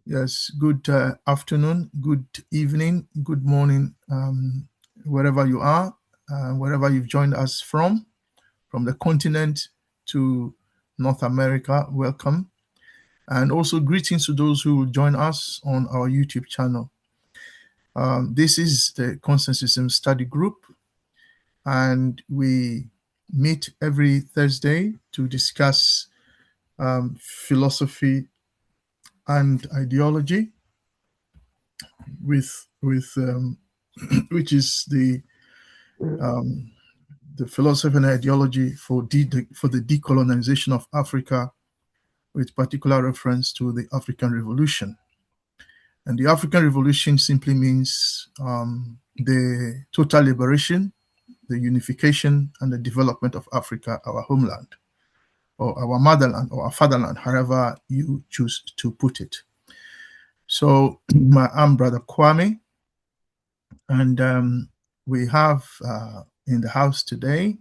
Yes, good afternoon, good evening, good morning, wherever you are, wherever you've joined us from the continent to North America, welcome. And also greetings to those who will join us on our YouTube channel. This is the Consciencism study group, and we meet every Thursday to discuss philosophy and ideology with which is the philosophy and ideology for the decolonization of Africa, with particular reference to the African Revolution. And the African Revolution simply means the total liberation, the unification, and the development of Africa, our homeland, or our motherland, or our fatherland, however you choose to put it. So I'm Brother Kwami, and we have in the house today,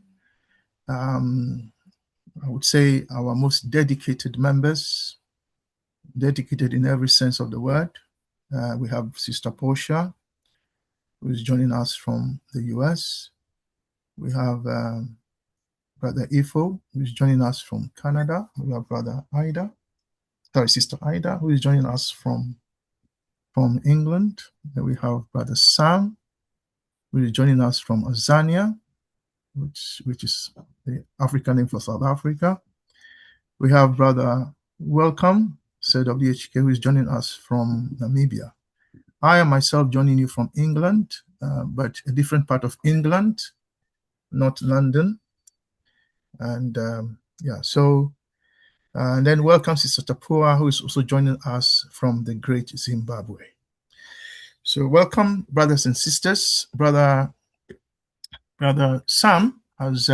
I would say, our most dedicated members, dedicated in every sense of the word. We have Sister Portia, who is joining us from the US. We have Brother Ifo, who is joining us from Canada. We have Sister Ida, who is joining us from England. Then we have Brother Sam, who is joining us from Azania, which is the African name for South Africa. We have Brother Welcome, CWHK, who is joining us from Namibia. I am myself joining you from England, but a different part of England, not London. And and then welcome Sister Tapua, who is also joining us from the great Zimbabwe. So welcome, brothers and sisters. Brother Sam has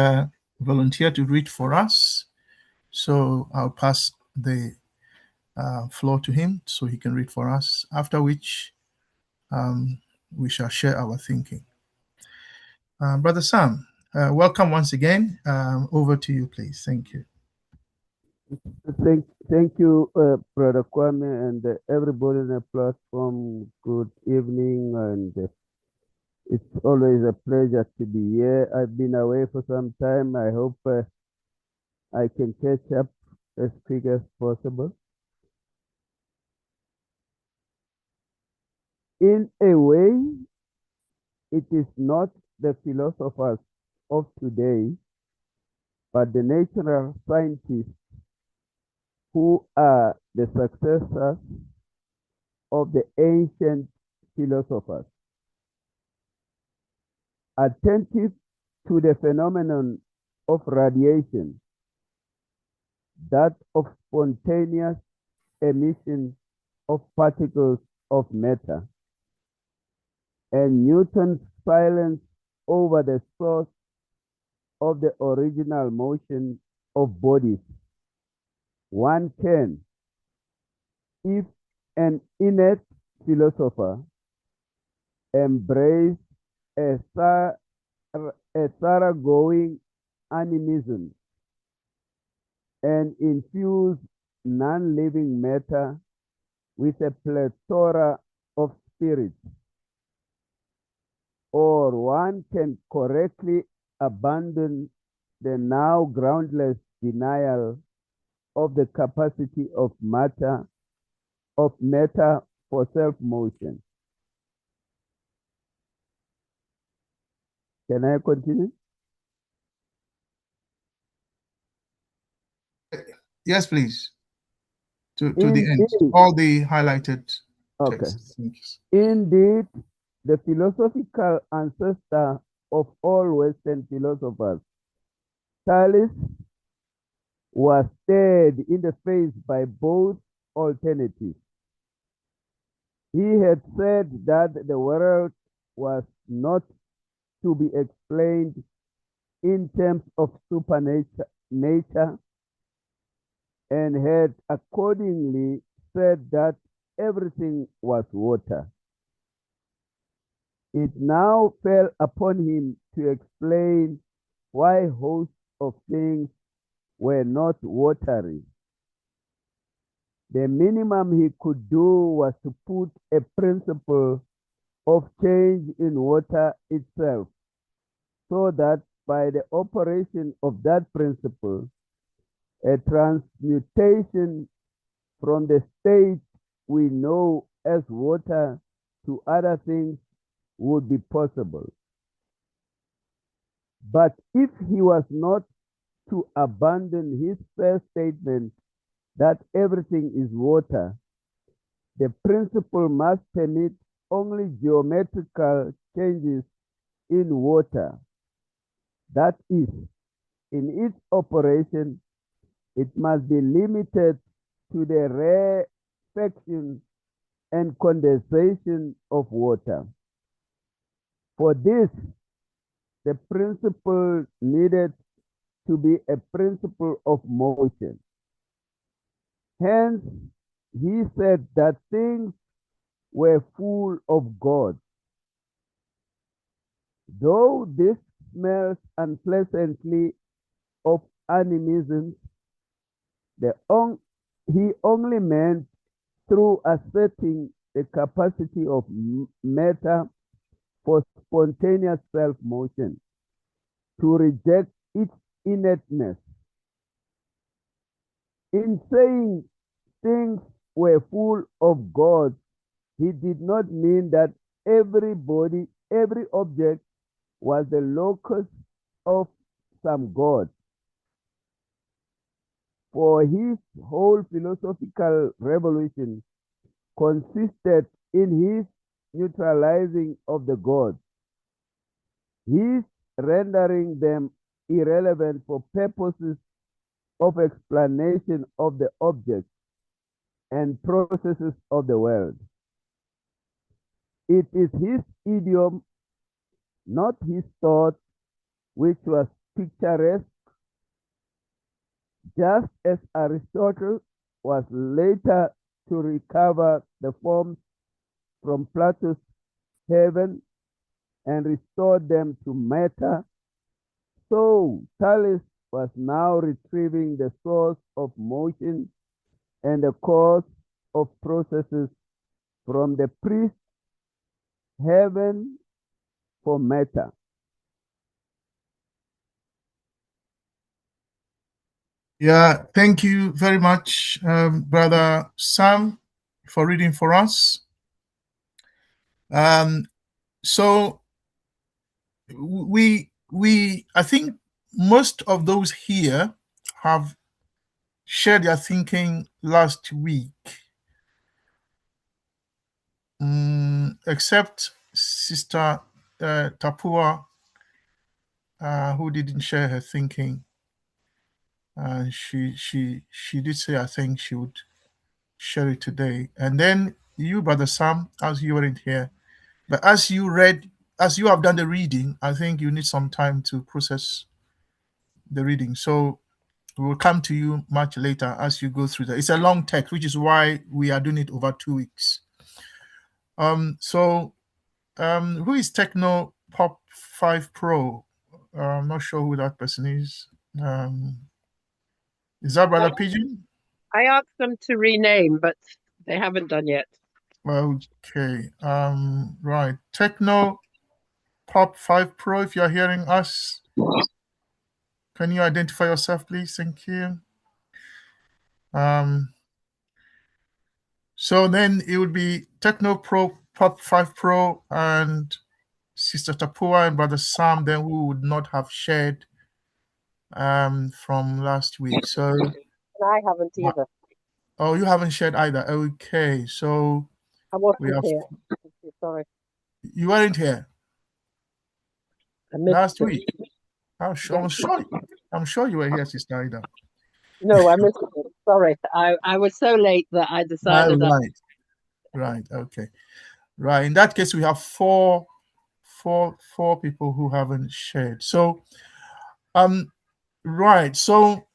volunteered to read for us. So I'll pass the floor to him so he can read for us, after which we shall share our thinking. Brother Sam, welcome once again. Over to you, please. Thank you. Thank you, Brother Kwame, and everybody on the platform. Good evening, and it's always a pleasure to be here. I've been away for some time. I hope I can catch up as quick as possible. In a way, it is not the philosophers of today, but the natural scientists who are the successors of the ancient philosophers. Attentive to the phenomenon of radiation, that of spontaneous emission of particles of matter, and Newton's silence over the source of the original motion of bodies, one can, if an innate philosopher, embrace a thoroughgoing animism and infuse non-living matter with a plethora of spirits, or one can correctly abandon the now groundless denial of the capacity of matter for self-motion. Can I continue? Yes, please. To the end, all the highlighted texts. Indeed, the philosophical ancestor of all Western philosophers, Thales, was stared in the face by both alternatives. He had said that the world was not to be explained in terms of nature, and had accordingly said that everything was water. It now fell upon him to explain why hosts of things were not watery. The minimum he could do was to put a principle of change in water itself, so that by the operation of that principle, a transmutation from the state we know as water to other things would be possible. But if he was not to abandon his first statement that everything is water, the principle must permit only geometrical changes in water. That is, in its operation, it must be limited to the rarefaction and condensation of water. For this, the principle needed to be a principle of motion. Hence, he said that things were full of God. Though this smells unpleasantly of animism, he only meant through asserting the capacity of matter for spontaneous self-motion, to reject its inertness. In saying things were full of God, he did not mean that every object was the locus of some God. For his whole philosophical revolution consisted in his neutralizing of the gods, his rendering them irrelevant for purposes of explanation of the objects and processes of the world. It is his idiom, not his thought, which was picturesque, just as Aristotle was later to recover the forms from Plato's heaven and restore them to matter, so Thales was now retrieving the source of motion and the cause of processes from the priest heaven for matter. Yeah, thank you very much, Brother Sam, for reading for us. So I think most of those here have shared their thinking last week, except Sister Tapua, who didn't share her thinking. She did say I think she would share it today. And then you, Brother Sam, as you weren't here, but as you have done the reading, I think you need some time to process the reading. So we will come to you much later as you go through that. It's a long text, which is why we are doing it over 2 weeks. Who is Techno Pop 5 Pro? I'm not sure who that person is. Is that Brother Pigeon? I asked them to rename, but they haven't done yet. Okay. Right. Techno Pop 5 Pro, if you're hearing us, can you identify yourself, please? Thank you. So then it would be Techno Pro Pop 5 Pro and Sister Tapua and Brother Sam, then who would not have shared from last week. So And I haven't either. Oh, you haven't shared either. Okay, so I wasn't here. Sorry. You weren't here last week. I'm sure you were here, Sister Ida. No, I missed it. Sorry. I was so late that I decided Right. Okay. Right. In that case, we have four people who haven't shared. So right. So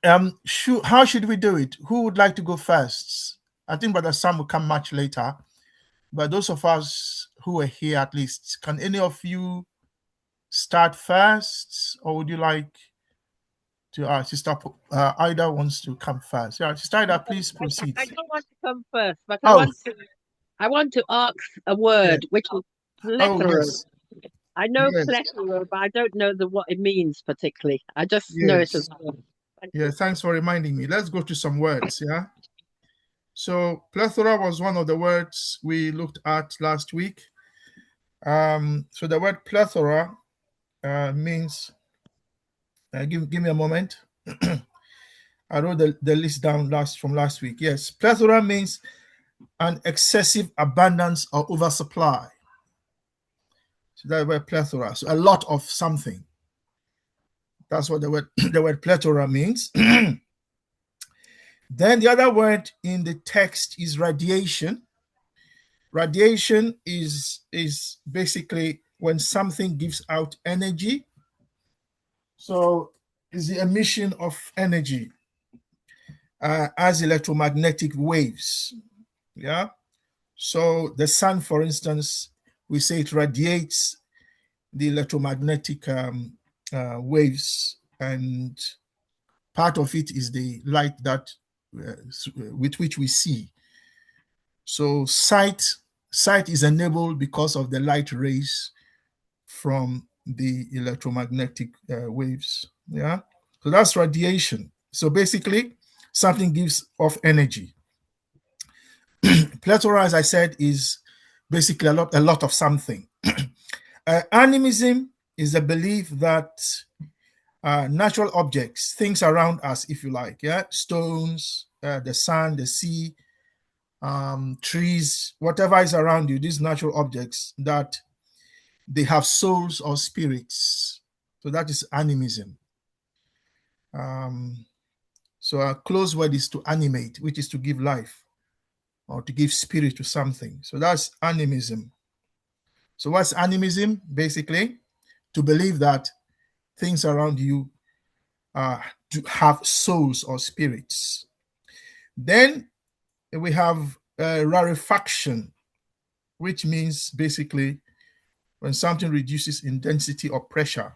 how should we do it? Who would like to go first? I think Brother Sam will come much later. But those of us who are here, at least, can any of you start first, or would you like to Sister Ida wants to come first. Yeah, Sister Ida, please proceed. I don't want to come first, but Oh. I want to ask a word, which is plethora. Yes. I know Yes. plethora, but I don't know what it means particularly. I just know it as well. Yeah, thanks for reminding me. Let's go to some words, yeah? So plethora was one of the words we looked at last week. So the word plethora means, give me a moment. I wrote the list down from last week. Yes, plethora means an excessive abundance or oversupply. So that word plethora, so a lot of something. That's what the word plethora means. Then the other word in the text is radiation. Radiation is basically when something gives out energy. So it's the emission of energy as electromagnetic waves. Yeah. So the sun, for instance, we say it radiates the electromagnetic waves, and part of it is the light that with which we see. So sight is enabled because of the light rays from the electromagnetic waves. Yeah, so that's radiation. So basically, something gives off energy. Plethora, as I said, is basically a lot of something. Animism is the belief that natural objects, things around us, if you like, yeah, stones, the sun, the sea, trees, whatever is around you, these natural objects, that they have souls or spirits. So that is animism. So a close word is to animate, which is to give life or to give spirit to something. So that's animism. So what's animism? Basically, to believe that things around you to have souls or spirits. Then we have rarefaction, which means basically when something reduces in density or pressure.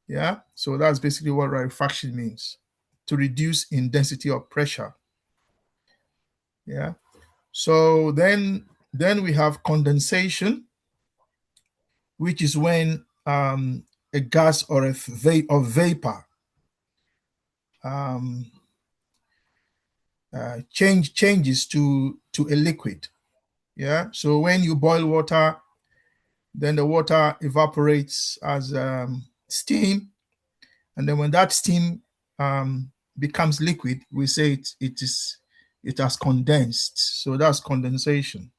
Yeah, so that's basically what rarefaction means, to reduce in density or pressure. Yeah, so then we have condensation, which is when a gas or a vapor changes to a liquid. Yeah, so when you boil water, then the water evaporates as steam, and then when that steam becomes liquid, we say it has condensed. So that's condensation.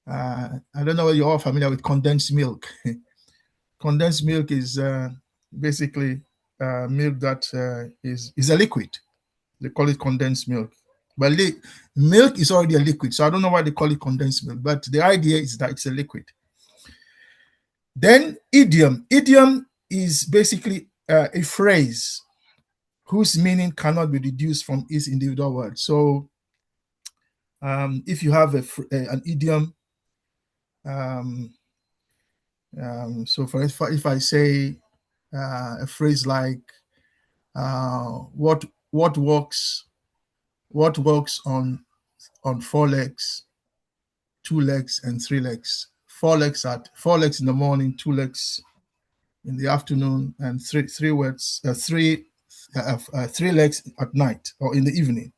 I don't know whether you're all familiar with condensed milk. Condensed milk is basically milk that is a liquid. They call it condensed milk. But milk is already a liquid, so I don't know why they call it condensed milk. But the idea is that it's a liquid. Then idiom. Idiom is basically a phrase whose meaning cannot be deduced from its individual word. So if you have an idiom, so if I say a phrase like what walks on four legs, two legs, and three legs. Four legs in the morning, two legs in the afternoon, and three legs at night or in the evening.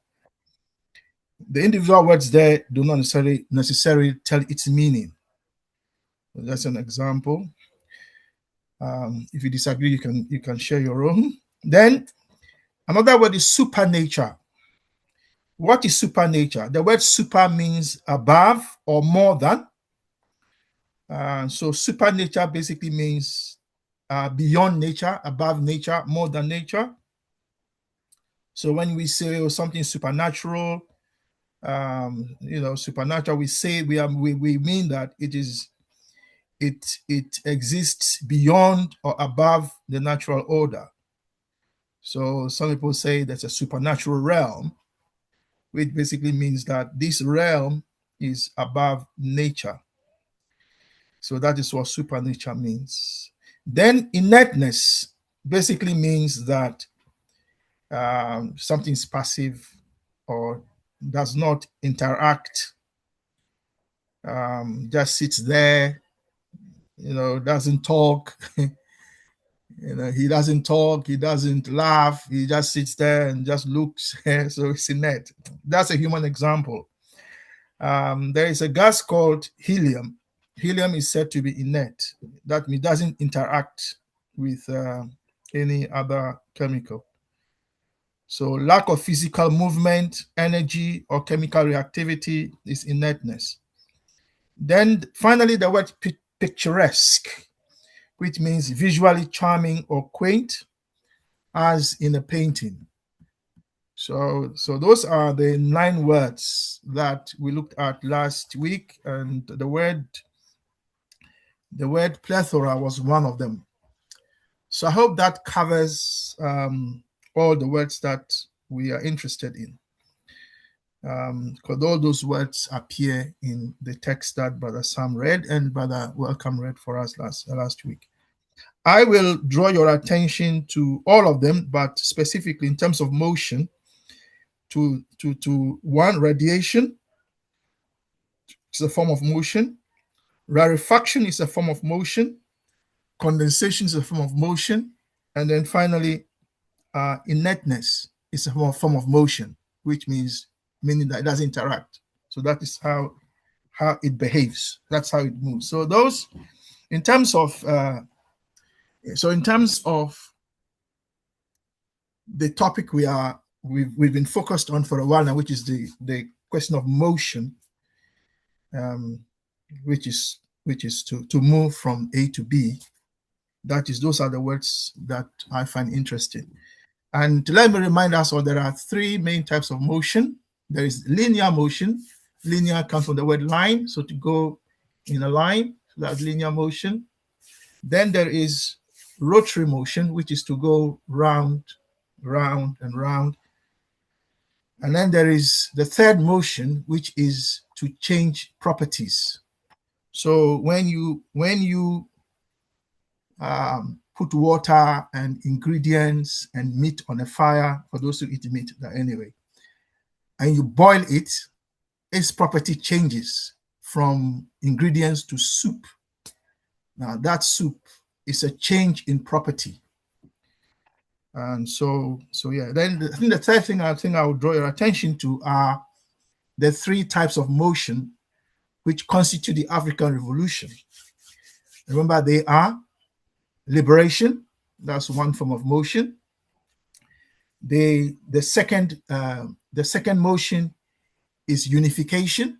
The individual words there do not necessarily tell its meaning. So that's an example. If you disagree, you can share your own. Then another word is supernature. What is supernature? The word super means above or more than. So supernature basically means beyond nature, above nature, more than nature. So when we say something supernatural, supernatural, we say we mean that it exists beyond or above the natural order. So some people say that's a supernatural realm, which basically means that this realm is above nature. So that is what supernature means. Then inertness. basically means that something is passive or does not interact, just sits there, doesn't talk. He doesn't talk, he doesn't laugh, he just sits there and just looks. So it's inert. That's a human example. There is a gas called helium. Helium is said to be inert. That means it doesn't interact with any other chemical. So lack of physical movement, energy, or chemical reactivity is inertness. Then finally, the word picturesque, which means visually charming or quaint, as in a painting. So those are the 9 words that we looked at last week, and the word plethora was one of them. So I hope that covers all the words that we are interested in, because all those words appear in the text that Brother Sam read and Brother Welcome read for us last week. I will draw your attention to all of them, but specifically in terms of motion, to one, radiation is a form of motion. Rarefaction is a form of motion. Condensation is a form of motion. And then finally, inertness is a form of motion, which meaning that it doesn't interact. So that is how it behaves. That's how it moves. So those, in terms of the topic we've been focused on for a while now, which is the question of motion, which is to move from A to B. Those are the words that I find interesting. And let me remind us there are 3 main types of motion. There is linear motion. Linear comes from the word line, so to go in a line, so that's linear motion. Then there is rotary motion, which is to go round, round, and round. And then there is the third motion, which is to change properties. So when you put water and ingredients and meat on a fire, for those who eat meat anyway, and you boil it, its property changes from ingredients to soup. Now that soup is a change in property. And so yeah. Then I think the third thing I would draw your attention to are the 3 types of motion which constitute the African Revolution. Remember, they are liberation, that's one form of motion. The second motion is unification.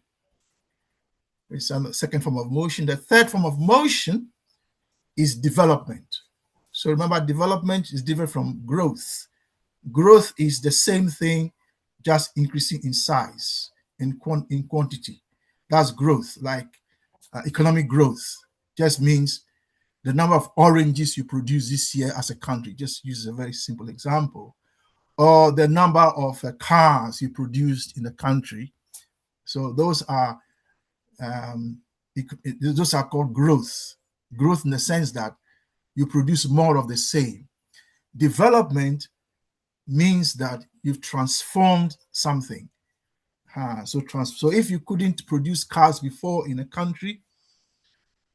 It's a second form of motion. The third form of motion is development. So remember, development is different from growth. Growth is the same thing, just increasing in size, in quantity. That's growth. Like economic growth just means the number of oranges you produce this year as a country. Just use a very simple example. Or the number of cars you produced in the country. So those are called growth. Growth in the sense that you produce more of the same. Development means that you've transformed something. So if you couldn't produce cars before in a country,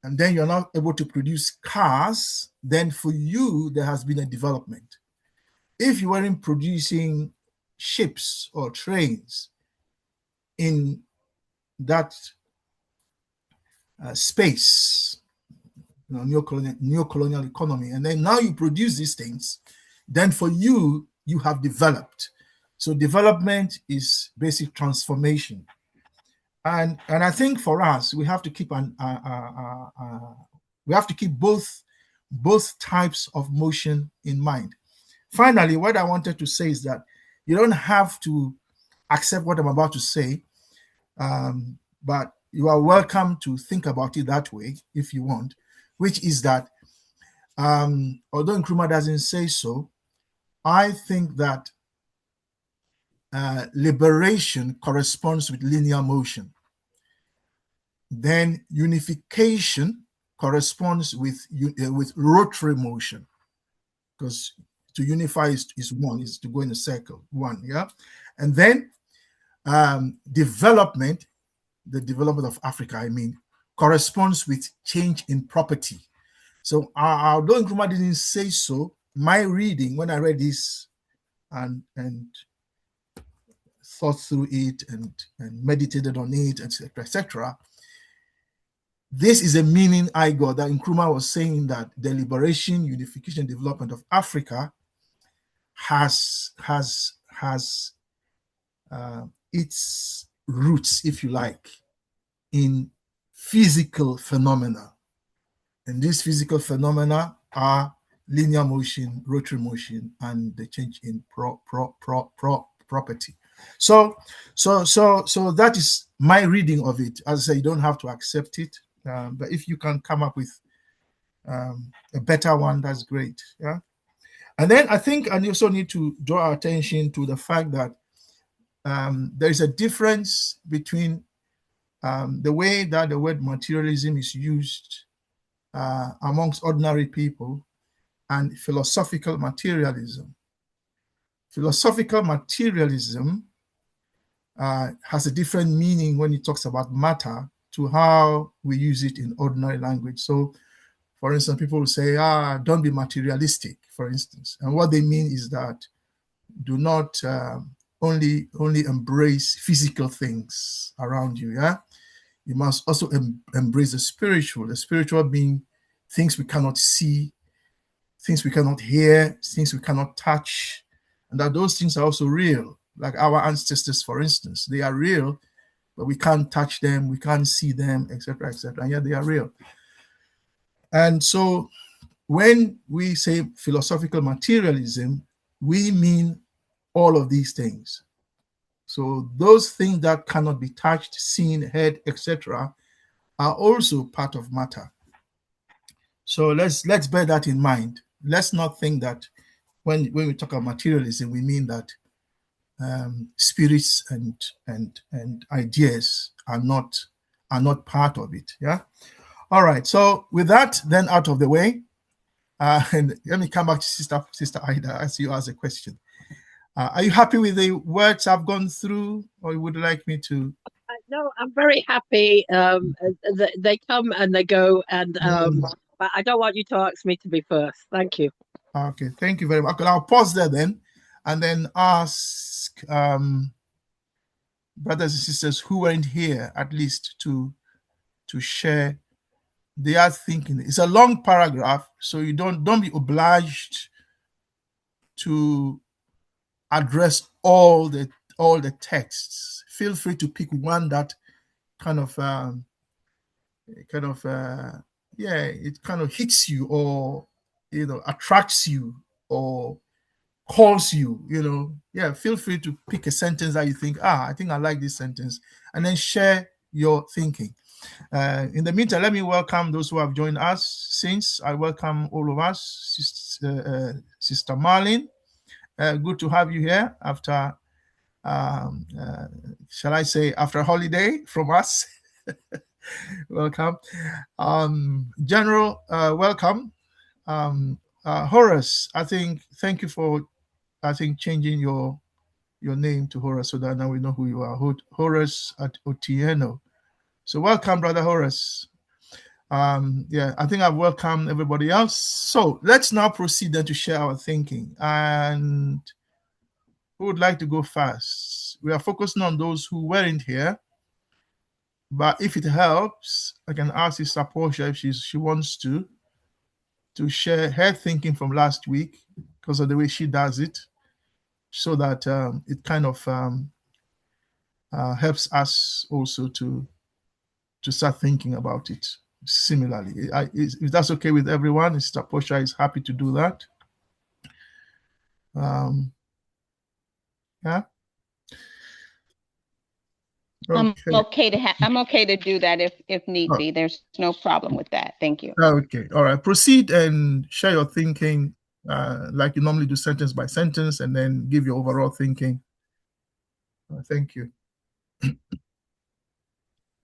and then you're not able to produce cars, then for you, there has been a development. If you weren't producing ships or trains in that space, neocolonial economy, and then now you produce these things, then for you, you have developed. So development is basic transformation. And I think for us, we have to keep both types of motion in mind. Finally, what I wanted to say is that you don't have to accept what I'm about to say, but you are welcome to think about it that way if you want, which is that although Nkrumah doesn't say so, I think that liberation corresponds with linear motion. Then unification corresponds with rotary motion. because to unify is one, is to go in a circle, one, yeah? And then development, the development of Africa, I mean, corresponds with change in property. So although Nkrumah didn't say so, my reading, when I read this and thought through it and meditated on it, etc., etc., this is a meaning I got, that Nkrumah was saying that the liberation, unification, development of Africa has its roots, if you like, in physical phenomena. And these physical phenomena are linear motion, rotary motion, and the change in property. So that is my reading of it. As I say, you don't have to accept it, but if you can come up with a better one, that's great. Yeah. And then I think I also need to draw our attention to the fact that there is a difference between the way that the word materialism is used amongst ordinary people and philosophical materialism. Philosophical materialism has a different meaning when it talks about matter to how we use it in ordinary language. So, for instance, people will say, don't be materialistic, for instance. And what they mean is that do not only embrace physical things around you, yeah? You must also embrace the spiritual being things we cannot see, things we cannot hear, things we cannot touch, and that those things are also real. Like our ancestors, for instance, they are real, but we can't touch them, we can't see them, etc., etc., and yet they are real. And so when we say philosophical materialism, we mean all of these things. So those things that cannot be touched, seen, heard, etc., are also part of matter. So let's bear that in mind. Let's not think that when we talk about materialism, we mean that spirits and ideas are not part of it. Yeah. All right. So with that then out of the way, and let me come back to Sister Ida as you ask a question. Are you happy with the words I've gone through, or would you like me to? No, I'm very happy. They come and they go, and but I don't want you to ask me to be first. Thank you. Okay, thank you very much. I'll pause there then, and then ask brothers and sisters who weren't here at least to share their thinking. It's a long paragraph, so you don't be obliged to address all the texts. Feel free to pick one that kind of it kind of hits you, or attracts you, or calls you. Feel free to pick a sentence that you think, I think I like this sentence, and then share your thinking. In the meantime, let me welcome those who have joined us since. I welcome all of us. Sister Marlene, good to have you here after, shall I say, after a holiday from us. Welcome. General, welcome. Horace, thank you for, changing your name to Horace so that now we know who you are. Horace at Otieno. So welcome, Brother Horace. I think I've welcomed everybody else. So let's now proceed then to share our thinking. And who would like to go first? We are focusing on those who weren't here. But if it helps, I can ask Sister Portia if she wants to share her thinking from last week because of the way she does it, so that it kind of helps us also to start thinking about it similarly. If that's okay with everyone, Sister Portia is happy to do that. Yeah. Okay. I'm okay to do that if need be. There's no problem with that. Thank you. Okay. All right. Proceed and share your thinking like you normally do, sentence by sentence, and then give your overall thinking. Thank you.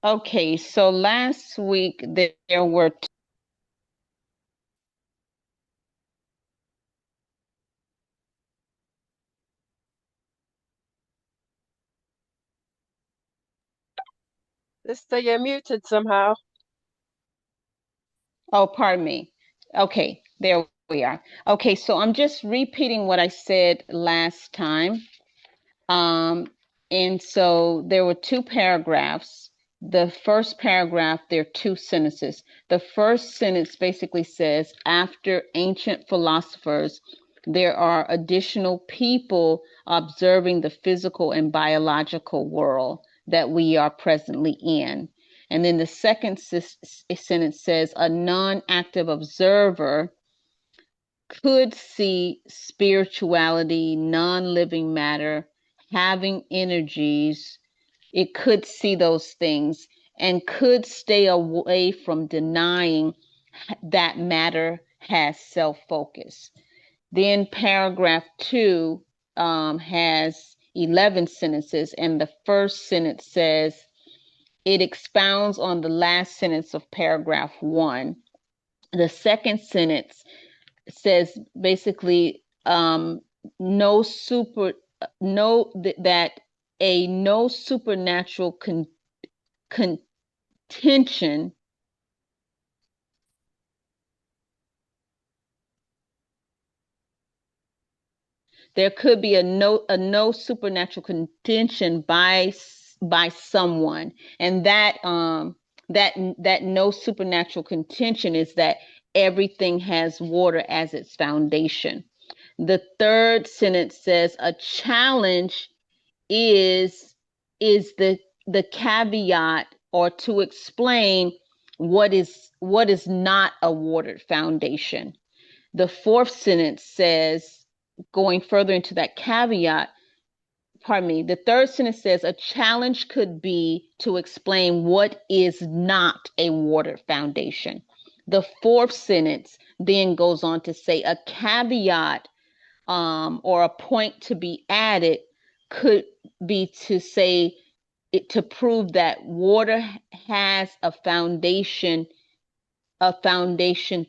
Okay. So last week there were Sister, you're muted somehow. Oh, pardon me. Okay, there we are. Okay, so I'm just repeating what I said last time. And so there were two paragraphs. The first paragraph, there are two sentences. The first sentence basically says, after ancient philosophers, there are additional people observing the physical and biological world that we are presently in. And then the second sentence says, a non-active observer could see spirituality, non-living matter, having energies. It could see those things and could stay away from denying that matter has self-focus. Then paragraph 2 has 11 sentences, and the first sentence says, it expounds on the last sentence of paragraph 1. The second sentence says basically no supernatural contention. There could be a no supernatural contention by someone, and that no supernatural contention is that everything has water as its foundation. The third sentence says a challenge is the caveat, or to explain what is not a watered foundation. The fourth sentence says, going further into that caveat, the third sentence says a challenge could be to explain what is not a watered foundation. The fourth sentence then goes on to say a caveat or a point to be added could be to say to prove that water has a foundation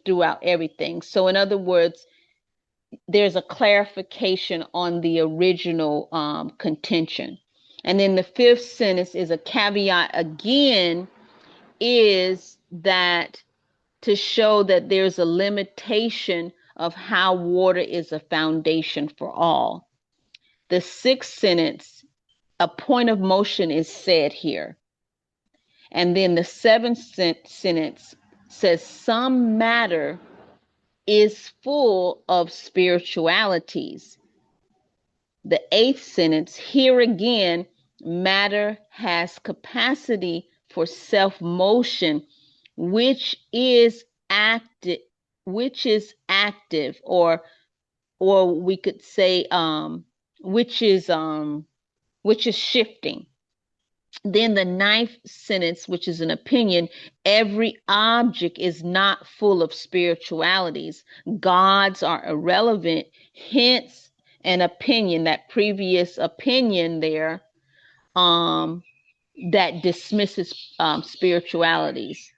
throughout everything. So in other words, there's a clarification on the original contention. And then the fifth sentence is a caveat again, is that to show that there's a limitation of how water is a foundation for all. The sixth sentence, a point of motion is said here. And then the seventh sentence says some matter is full of spiritualities. The eighth sentence, here again, matter has capacity for self-motion, which is active, or we could say which is shifting. Then the ninth sentence, which is an opinion, every object is not full of spiritualities. Gods are irrelevant, hence an opinion, that previous opinion there, that dismisses spiritualities.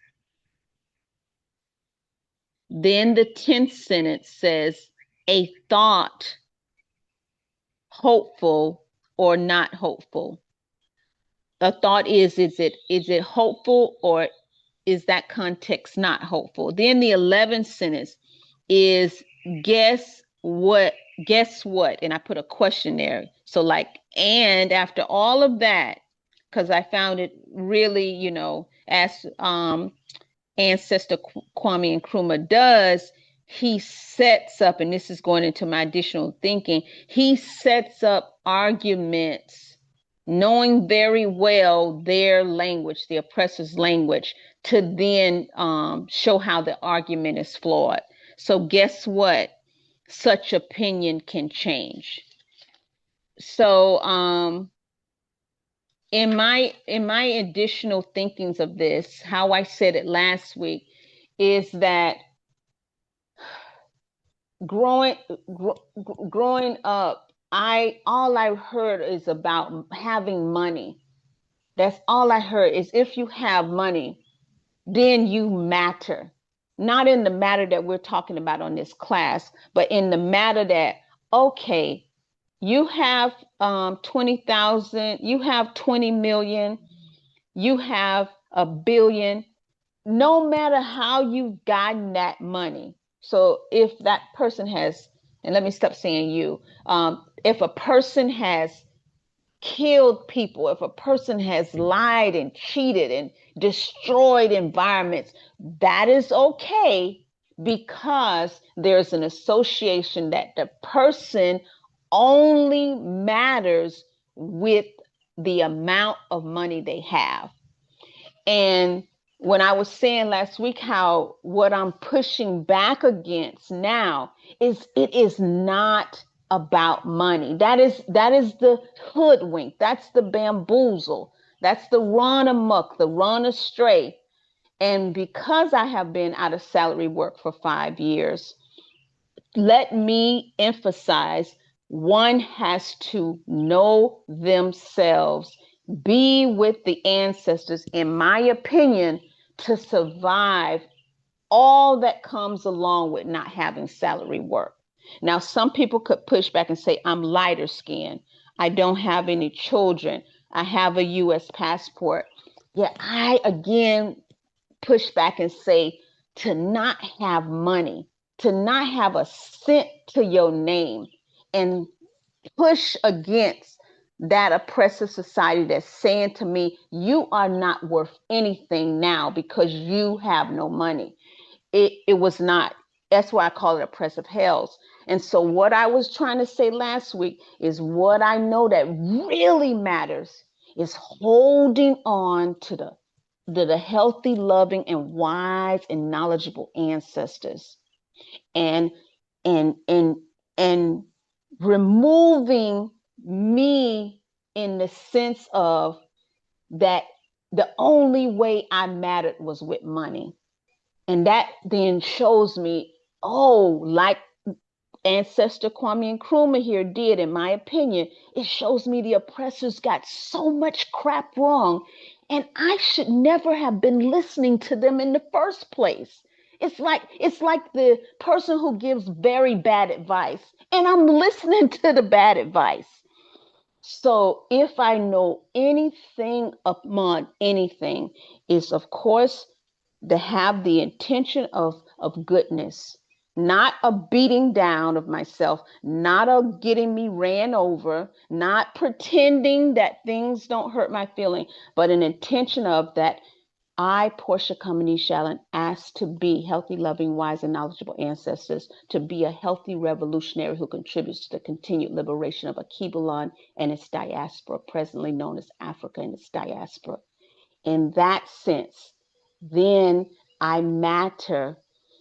Then the 10th sentence says, a thought, hopeful or not hopeful. A thought is it hopeful, or is that context not hopeful? Then the 11th sentence is guess what, and I put a question there. So like, and after all of that, because I found it really, as Ancestor Kwame Nkrumah does, he sets up, and this is going into my additional thinking, he sets up arguments knowing very well their language, the oppressor's language, to then show how the argument is flawed. So guess what? Such opinion can change. So in my additional thinkings of this, how I said it last week, is that growing up, all I heard is about having money. That's all I heard, is if you have money, then you matter. Not in the matter that we're talking about on this class, but in the matter that, okay, you have 20,000, you have 20 million, you have a billion, no matter how you've gotten that money. So if that person has, and let me stop saying you, if a person has killed people, if a person has lied and cheated and destroyed environments, that is okay, because there's an association that the person only matters with the amount of money they have. And when I was saying last week how what I'm pushing back against now is it is not about money. That is the hoodwink. That's the bamboozle. That's the run amok, the run astray. And because I have been out of salary work for 5 years, let me emphasize, one has to know themselves, be with the ancestors, in my opinion, to survive all that comes along with not having salary work. Now, some people could push back and say, I'm lighter skinned. I don't have any children. I have a U.S. passport. Yeah, I again push back and say, to not have money, to not have a cent to your name, and push against that oppressive society that's saying to me, you are not worth anything now because you have no money. It was not. That's why I call it oppressive hells. And so what I was trying to say last week is what I know that really matters is holding on to the healthy, loving, and wise and knowledgeable ancestors, and and and and removing me in the sense of that the only way I mattered was with money. And that then shows me, oh, like Ancestor Kwame Nkrumah here did, in my opinion, it shows me the oppressors got so much crap wrong, and I should never have been listening to them in the first place. It's like the person who gives very bad advice, and I'm listening to the bad advice. So if I know anything upon anything, is of course to have the intention of goodness, not a beating down of myself, not a getting me ran over, not pretending that things don't hurt my feeling, but an intention of that I, Portia Cumminy Shallon, ask to be healthy, loving, wise, and knowledgeable ancestors, to be a healthy revolutionary who contributes to the continued liberation of Akibalon and its diaspora, presently known as Africa and its diaspora. In that sense, then I matter,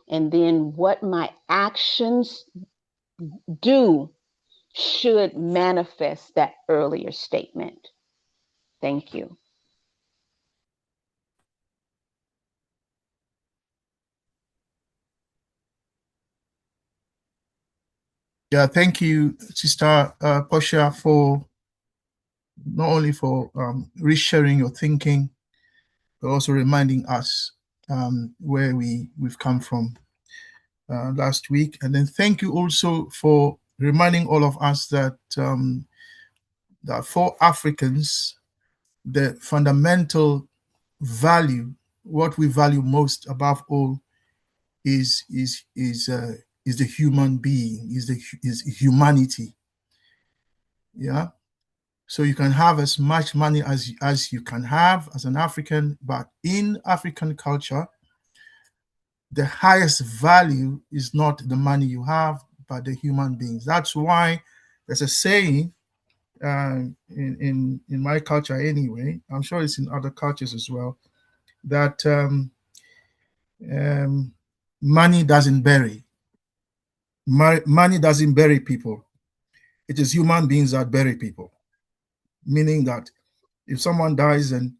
and then what my actions do should manifest that earlier statement. Thank you. Yeah, thank you, Sister Portia, for not only for resharing your thinking, but also reminding us where we've come from last week. And then thank you also for reminding all of us that that for Africans, the fundamental value, what we value most above all, is the human being, is humanity. Yeah. So you can have as much money as you can have as an African, but in African culture, the highest value is not the money you have, but the human beings. That's why there's a saying in my culture anyway, I'm sure it's in other cultures as well, that money doesn't bury. Money doesn't bury people. It is human beings that bury people. Meaning that if someone dies and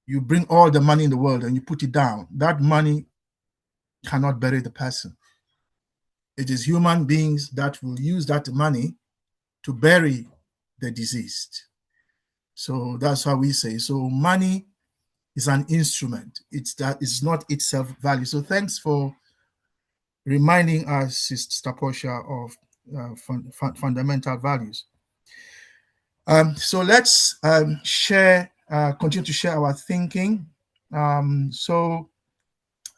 you bring all the money in the world and you put it down, that money cannot bury the person. It is human beings that will use that money to bury the deceased. So that's how we say. So money is an instrument. It's not itself value. So thanks for reminding us, Sister Portia, of fundamental values. So let's share continue to share our thinking. So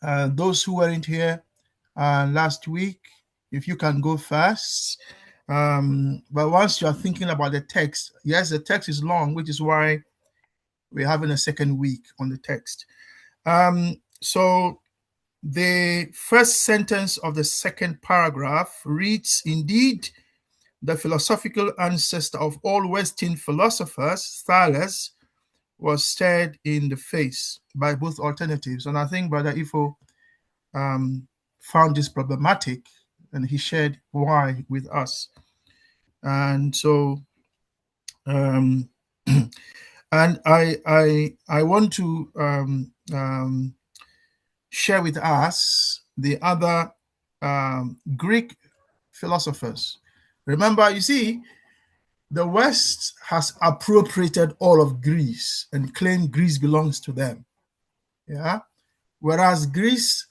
those who weren't here last week, if you can go first. But once you are thinking about the text, yes, the text is long, which is why we're having a second week on the text. So the first sentence of the second paragraph reads, "Indeed, the philosophical ancestor of all Western philosophers, Thales, was stared in the face by both alternatives." And I think Brother Ifo found this problematic, and he shared why with us. And so, and I want to share with us the other Greek philosophers. Remember, you see, the West has appropriated all of Greece and claimed Greece belongs to them. Yeah. Whereas Greece,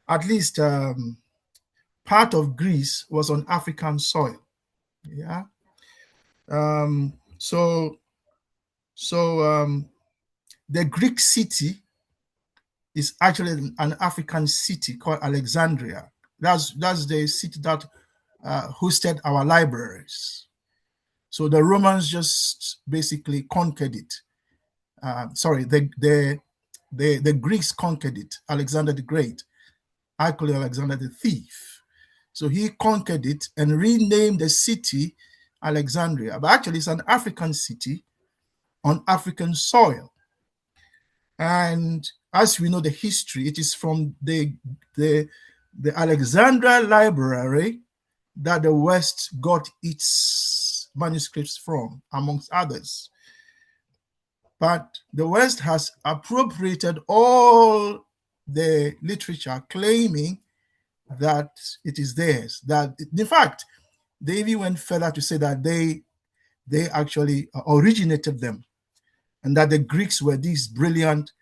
at least part of Greece, was on African soil. Yeah. So the Greek city is actually an African city called Alexandria. That's the city that hosted our libraries. So the Romans just basically conquered it. The Greeks conquered it. Alexander the Great, I call it Alexander the Thief. So he conquered it and renamed the city Alexandria. But actually, it's an African city on African soil. And as we know the history, it is from the Alexandria Library that the West got its manuscripts from, amongst others. But the West has appropriated all the literature, claiming that it is theirs. That, in fact, they even went further to say that they actually originated them, and that the Greeks were these brilliant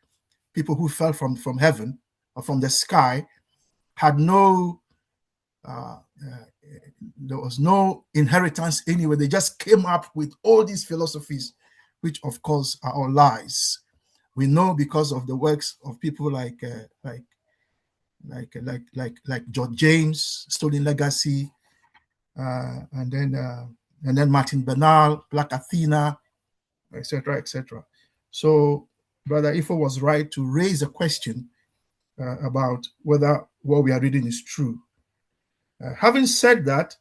people who fell from heaven or from the sky, had no, there was no inheritance anywhere. They just came up with all these philosophies, which of course are all lies. We know because of the works of people like George James, Stolen Legacy, and then Martin Bernal, Black Athena, etc., etc. So Brother Ifo was right to raise a question about whether what we are reading is true. Having said that,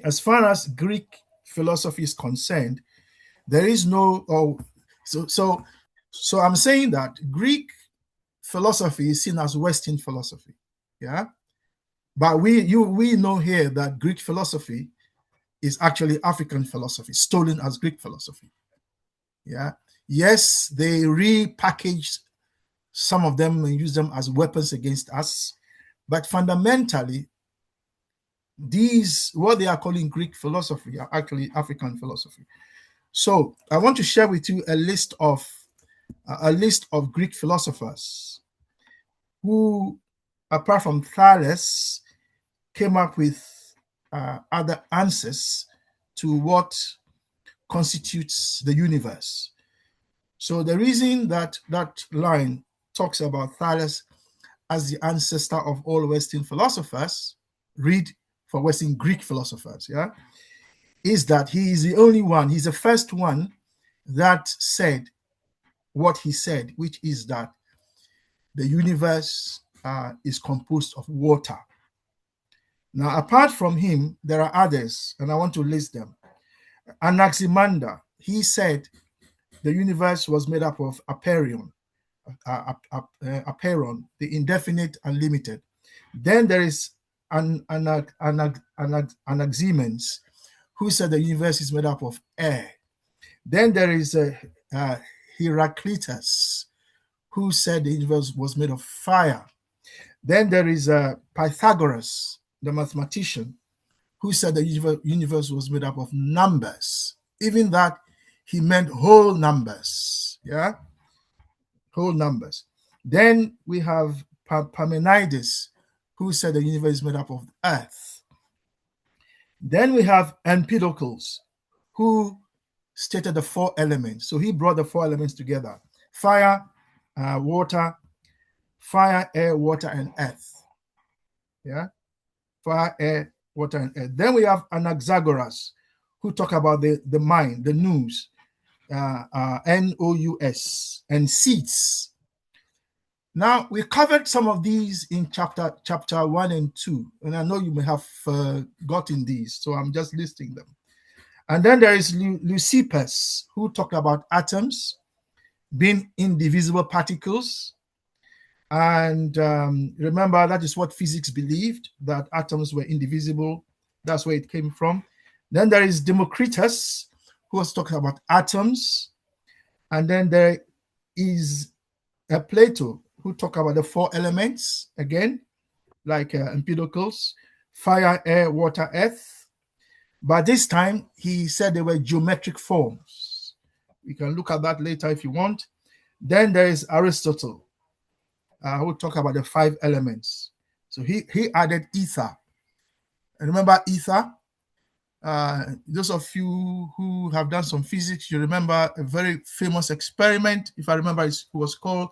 as far as Greek philosophy is concerned, there is no. So I'm saying that Greek philosophy is seen as Western philosophy, yeah. But we know here that Greek philosophy is actually African philosophy, stolen as Greek philosophy, yeah. Yes, they repackaged some of them and use them as weapons against us, but fundamentally, what they are calling Greek philosophy are actually African philosophy. So I want to share with you a list of Greek philosophers who, apart from Thales, came up with other answers to what constitutes the universe. So the reason that line talks about Thales as the ancestor of all Western philosophers, read for Western Greek philosophers, yeah, is that he is the only one, he's the first one that said what he said, which is that the universe is composed of water. Now, apart from him, there are others, and I want to list them. Anaximander, he said the universe was made up of apeiron, the indefinite and limited. Then there is Anaximenes, who said the universe is made up of air. Then there is Heraclitus, who said the universe was made of fire. Then there is Pythagoras, the mathematician, who said the universe was made up of numbers. Even that, he meant whole numbers, yeah? Whole numbers. Then we have Parmenides, who said the universe is made up of earth. Then we have Empedocles, who stated the 4 elements. So he brought the 4 elements together: fire, water, air, water, and earth. Yeah, fire, air, water, and earth. Then we have Anaxagoras, who talk about the mind, the nous, nous, and seeds. Now, we covered some of these in chapter 1 and 2, and I know you may have forgotten these, so I'm just listing them. And then there is Leucippus, who talked about atoms being indivisible particles. And remember, that is what physics believed, that atoms were indivisible. That's where it came from. Then there is Democritus, who was talking about atoms. And then there is Plato, who talked about the 4 elements, again, like Empedocles: fire, air, water, earth. But this time, he said they were geometric forms. You can look at that later if you want. Then there is Aristotle, who talk about the 5 elements. So he added ether. And remember ether? Those of you who have done some physics, you remember a very famous experiment. If I remember, it was called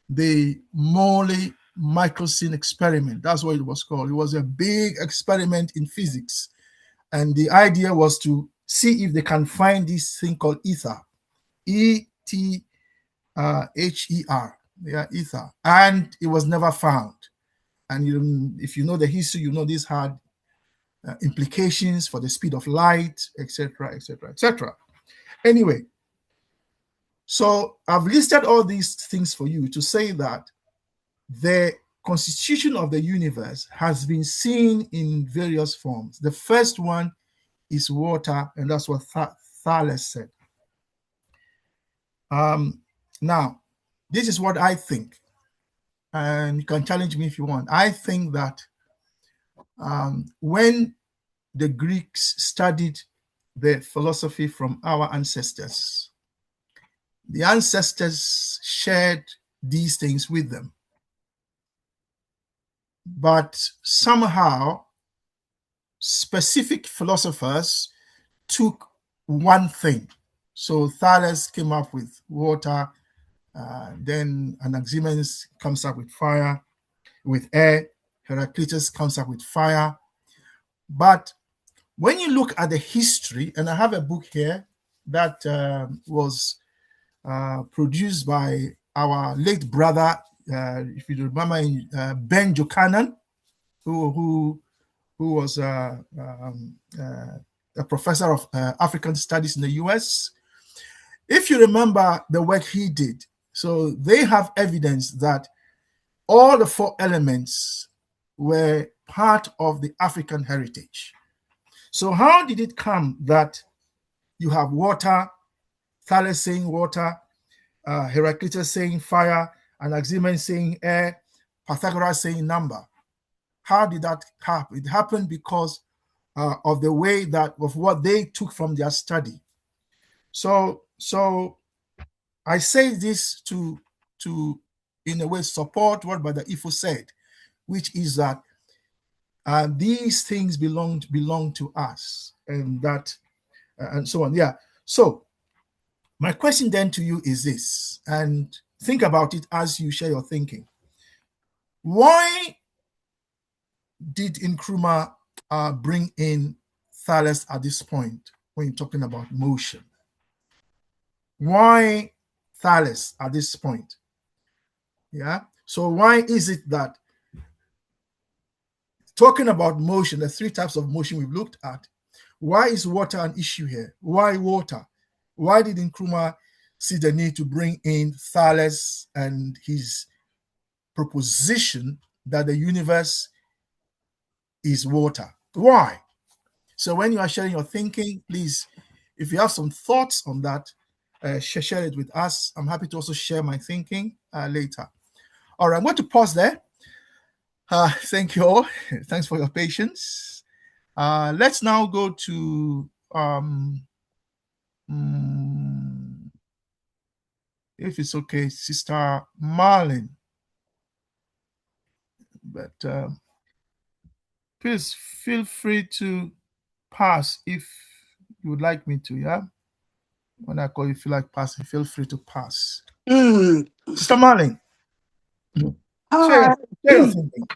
the Morley-Michelson experiment. That's what it was called. It was a big experiment in physics. And the idea was to see if they can find this thing called ether. E-T-H-E-R. Yeah, ether. And it was never found. And if you know the history, you know this had implications for the speed of light, etc., etc., etc. Anyway, so I've listed all these things for you to say that the constitution of the universe has been seen in various forms. The first one is water, and that's what Thales said. Now, this is what I think, and you can challenge me if you want. I think that when the Greeks studied the philosophy from our ancestors, the ancestors shared these things with them. But somehow, specific philosophers took one thing. So Thales came up with water, then Anaximenes comes up with fire, with air, Heraclitus comes up with fire. But when you look at the history, and I have a book here that was produced by our late brother, if you remember, Ben Jokanan, who was a professor of African studies in the US. If you remember the work he did, so they have evidence that all the 4 elements were part of the African heritage. So how did it come that you have water, Thales saying water, Heraclitus saying fire, Anaximenes saying air, Pythagoras saying number? How did that happen? It happened because of the way of what they took from their study. So I say this to in a way support what Brother Ifo said, which is that these things belong to us, and that and so on. Yeah. So my question then to you is this, and think about it as you share your thinking. Why did Nkrumah bring in Thales at this point when you're talking about motion? Why Thales at this point? Yeah. So why is it that talking about motion, the 3 types of motion we've looked at, why is water an issue here? Why water? Why did Nkrumah see the need to bring in Thales and his proposition that the universe is water? Why? So when you are sharing your thinking, please, if you have some thoughts on that, share it with us. I'm happy to also share my thinking later. All right, I'm going to pause there. Thank you all. Thanks for your patience. Let's now go to if it's okay, Sister Marlin. But please feel free to pass if you would like me to, yeah? When I call you, feel like passing, feel free to pass. Mm. Sister Marlene, Hi. share your thinking.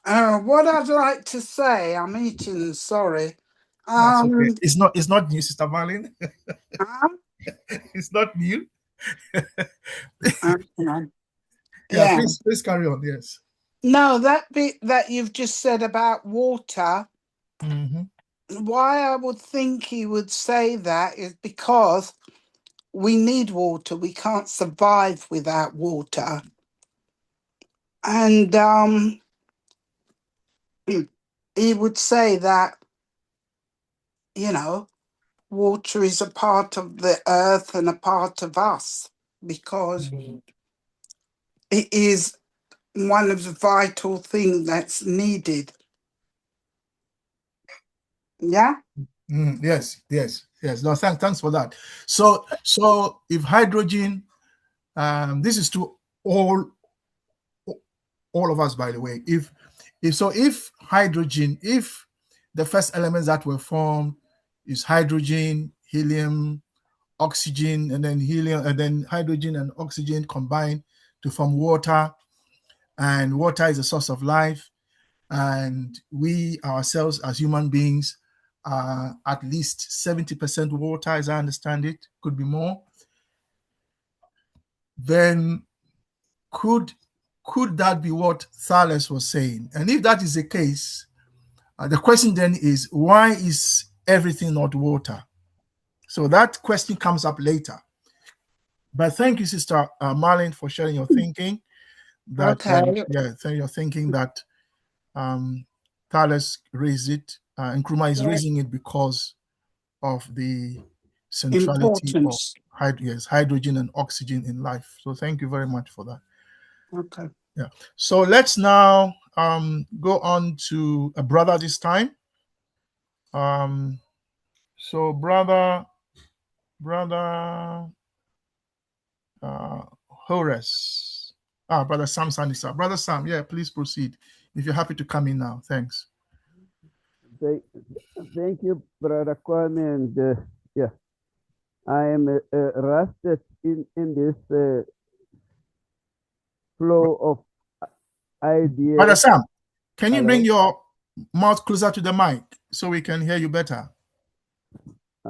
What I'd like to say, I'm eating, sorry. That's okay. It's not new, Sister Marlene. Um, It's not new. okay. Yeah, Yeah. please carry on. Yes. No, that bit that you've just said about water, why I would think he would say that is because we need water. We can't survive without water. And he would say that, you know, water is a part of the earth and a part of us because it is one of the vital things that's needed. Yeah? Yes. No, thanks for that. So if hydrogen, this is to all of us, by the way. If hydrogen, if the first elements that were formed is hydrogen, helium, oxygen, and then helium, and then hydrogen and oxygen combined to form water, and water is a source of life, and we ourselves as human beings are at least 70% water, as I understand it, could be more, then could that be what Thales was saying? And if that is the case, the question then is, why is everything not water? So that question comes up later. But thank you, Sister Marlene, for sharing your thinking. That Okay. you're thinking that Thales raised it, and Nkrumah is raising it because of the centrality of hydrogen and oxygen in life. So thank you very much for that. Okay. Yeah. So let's now go on to a brother this time. So brother Horace. Brother Sam Sanisa. Brother Sam, yeah, please proceed. If you're happy to come in now. Thanks. Thank you, Brother Kwame, and yeah, I am rusted in this flow of ideas. Brother Sam, can you bring your mouth closer to the mic so we can hear you better?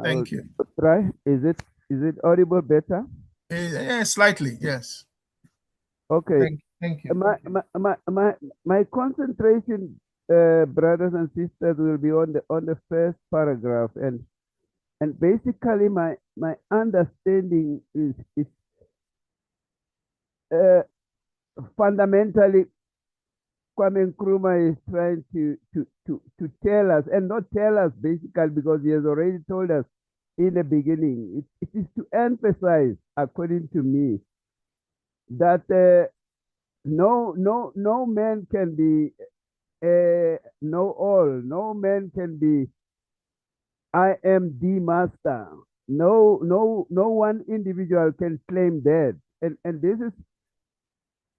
Thank you. Try. Is it audible better? Yeah, slightly, yes. Okay. Thank you. My concentration, brothers and sisters, will be on the first paragraph, and basically my understanding is fundamentally Kwame Nkrumah is trying to tell us, and not tell us basically because he has already told us in the beginning. It is to emphasize, according to me, that no man can be know all. No man can be I am the master. No one individual can claim that, and this is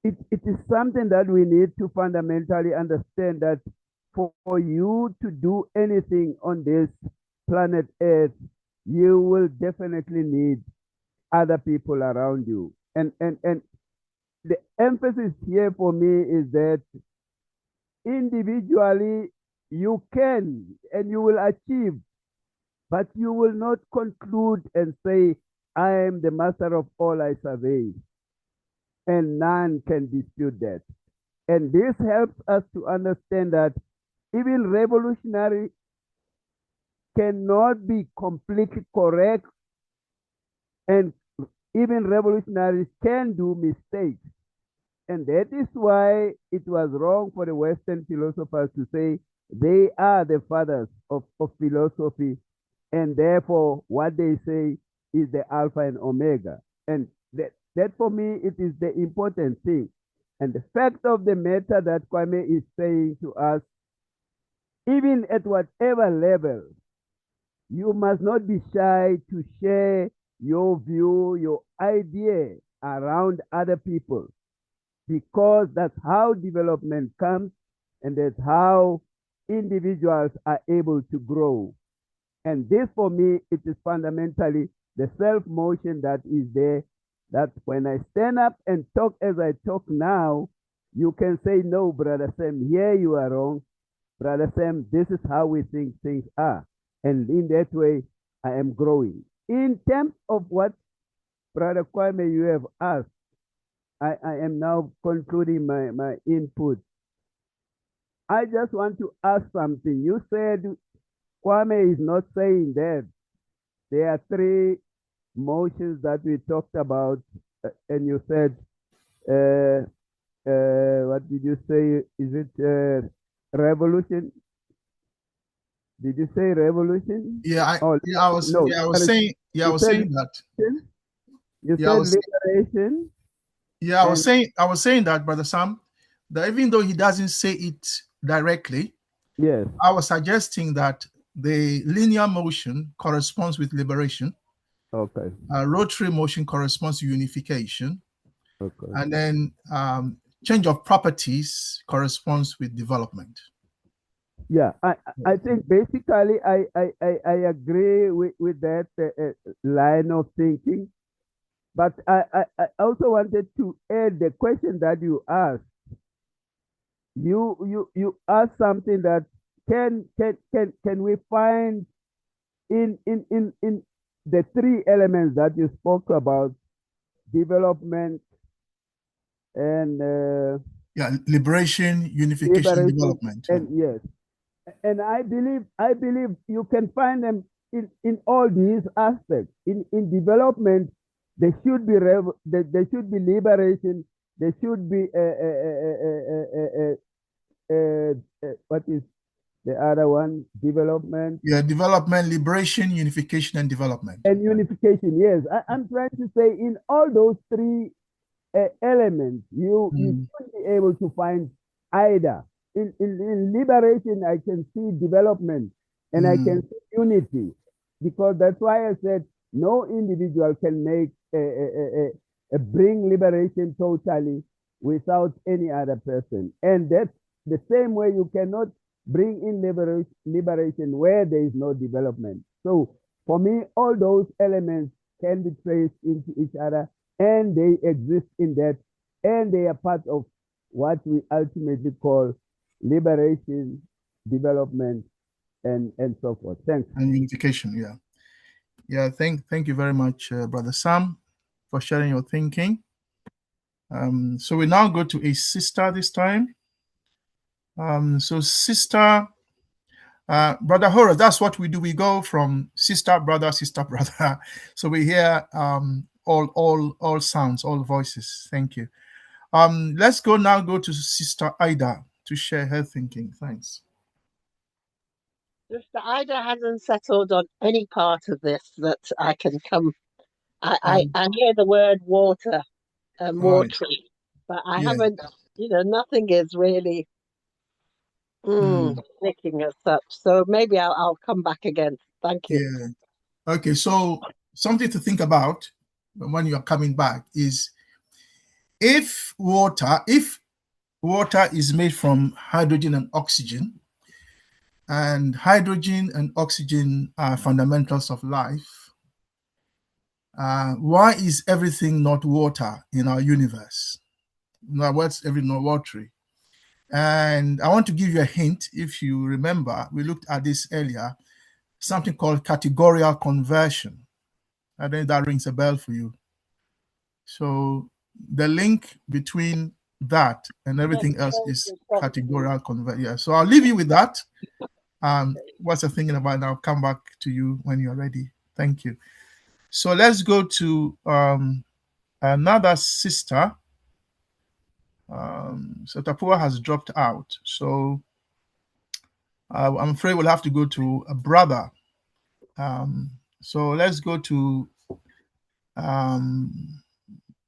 it is something that we need to fundamentally understand, that for you to do anything on this planet Earth, you will definitely need other people around you. And the emphasis here for me is that individually you can and you will achieve, but you will not conclude and say, I am the master of all I survey. And none can dispute that. And this helps us to understand that even revolutionary cannot be completely correct, and even revolutionaries can do mistakes. And that is why it was wrong for the Western philosophers to say they are the fathers of philosophy, and therefore what they say is the alpha and omega. And that for me, it is the important thing. And the fact of the matter that Kwame is saying to us, even at whatever level, you must not be shy to share your view, your idea around other people, because that's how development comes, and that's how individuals are able to grow. And this, for me, it is fundamentally the self-motion that is there, that when I stand up and talk as I talk now, you can say, no, Brother Sam, here you are wrong. Brother Sam, this is how we think things are. And in that way, I am growing. In terms of what Brother Kwame, you have asked, I am now concluding my input. I just want to ask something. You said Kwame is not saying that there are three motions that we talked about, and you said, what did you say? Is it revolution? Did you say revolution? I was saying that. You said liberation. Yeah, I was saying that, Brother Sam, that even though he doesn't say it directly, yes, I was suggesting that the linear motion corresponds with liberation. Okay. Rotary motion corresponds to unification. Okay. And then change of properties corresponds with development. Yeah, I think basically I agree with that line of thinking. But I also wanted to add the question that you asked. You asked something that can we find in the three elements that you spoke about, development and liberation, unification, development. And yes, and I believe you can find them in all these aspects. In development, there should be there should be liberation. There should be what is the other one? Development. Yeah, development, liberation, unification, and development. And unification, yes. I'm trying to say in all those three elements, you should be able to find either. In liberation, I can see development and I can see unity, because that's why I said no individual can make bring liberation totally without any other person. And that's the same way you cannot bring in liberation where there is no development. So for me, all those elements can be traced into each other, and they exist in that, and they are part of what we ultimately call liberation, development, and so forth. Thanks. And unification, yeah. Yeah, thank you very much, Brother Sam, for sharing your thinking. So we now go to a sister this time. So sister, Brother Horace, that's what we do. We go from sister, brother. So we hear all sounds, all voices. Thank you. Let's go to Sister Ida to share her thinking. Thanks. Sister Ida hasn't settled on any part of this that I can come. I hear the word water and watery, but I haven't, nothing is really clicking as such. So maybe I'll come back again. Thank you. Yeah. Okay, so something to think about when you're coming back is if water is made from hydrogen and oxygen, and hydrogen and oxygen are fundamentals of life, why is everything not water in our universe? Now, what's everything not watery? And I want to give you a hint. If you remember, we looked at this earlier, something called categorical conversion. I don't know if that rings a bell for you. So the link between that and everything else is categorical conversion. Yeah. So I'll leave you with that. What's the thinking about? And I'll come back to you when you're ready. Thank you. So let's go to another sister. So Tapua has dropped out. So I'm afraid we'll have to go to a brother. So let's go to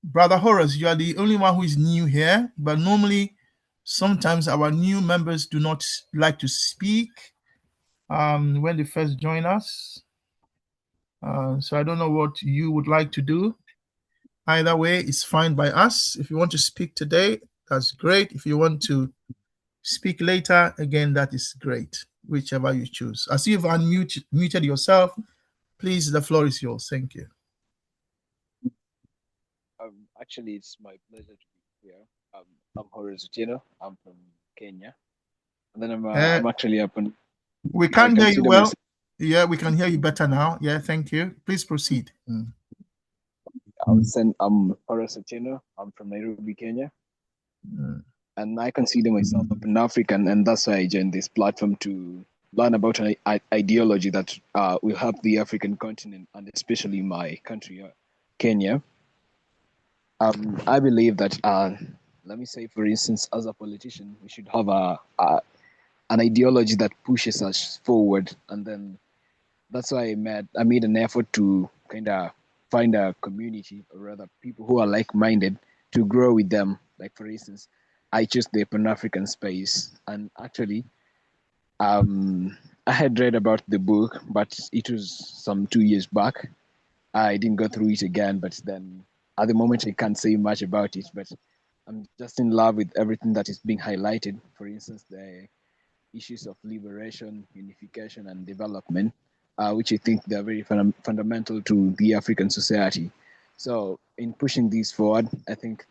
Brother Horace. You are the only one who is new here, but normally, sometimes our new members do not like to speak when they first join us. So I don't know what you would like to do. Either way, it's fine by us. If you want to speak today, that's great. If you want to speak later, again, that is great. Whichever you choose. I see you've unmuted yourself. Please, the floor is yours. Thank you. Actually, it's my pleasure to be here. I'm Horace. I'm from Kenya, and then I'm actually up on. We I can't hear you consider well. myself. Yeah, we can hear you better now. Yeah, thank you. Please proceed. I'm Horace. I'm from Nairobi, Kenya, and I consider myself a Pan-African, and that's why I joined this platform to learn about an ideology that will help the African continent and especially my country, Kenya. I believe that, let me say, for instance, as a politician, we should have an ideology that pushes us forward, and then that's why I made an effort to kind of find a community, or rather, people who are like-minded, to grow with them. Like, for instance, I chose the Pan-African space, and actually, I had read about the book, but it was some 2 years back. I didn't go through it again, but then at the moment I can't say much about it. But I'm just in love with everything that is being highlighted. For instance, the issues of liberation, unification, and development, which I think they're very fundamental to the African society. So, in pushing these forward, I think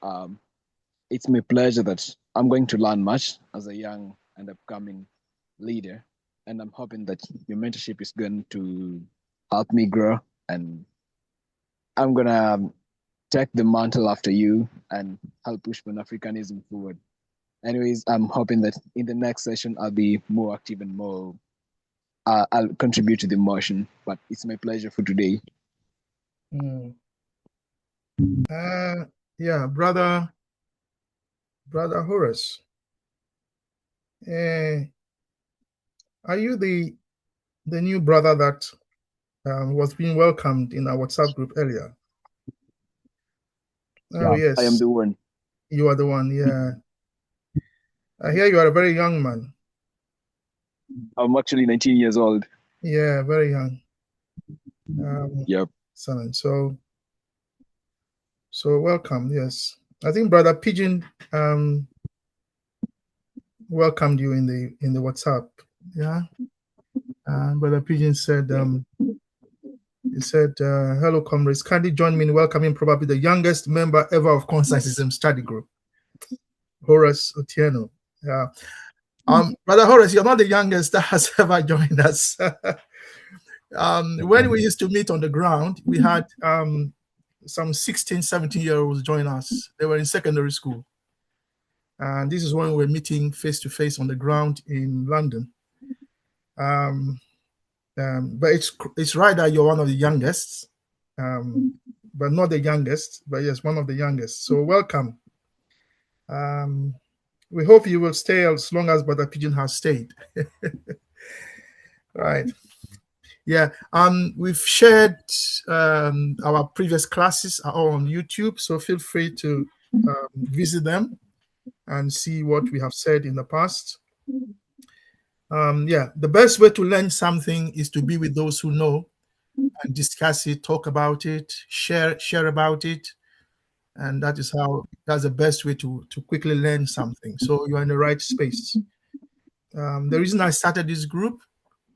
it's my pleasure that I'm going to learn much as a young and upcoming leader. And I'm hoping that your mentorship is going to help me grow, and I'm going to take the mantle after you and help push Pan Africanism forward. Anyways, I'm hoping that in the next session I'll be more active and more. I'll contribute to the motion. But it's my pleasure for today. Yeah, brother Horace. Are you the new brother that was being welcomed in our WhatsApp group earlier? Oh, Yeah, yes. I am the one. You are the one, yeah. I hear you are a very young man. I'm actually 19 years old. Yeah, very young. Yep. Excellent. So welcome, yes. I think Brother Pigeon welcomed you in the WhatsApp. Yeah. Brother Pigeon said he said, hello, comrades. Kindly join me in welcoming probably the youngest member ever of Consciencism study group, Horace Otieno. Yeah. Brother Horace, you're not the youngest that has ever joined us. When we used to meet on the ground, we had some 16, 17-year-olds join us. They were in secondary school. And this is when we were meeting face-to-face on the ground in London. But it's right that you're one of the youngest, but not the youngest, but yes, one of the youngest. So welcome. We hope you will stay as long as Brother Pigeon has stayed. Right. Yeah. We've shared our previous classes are all on YouTube, so feel free to visit them and see what we have said in the past. Yeah, the best way to learn something is to be with those who know and discuss it, talk about it, share about it, and that's the best way to quickly learn something. So you're in the right space. The reason I started this group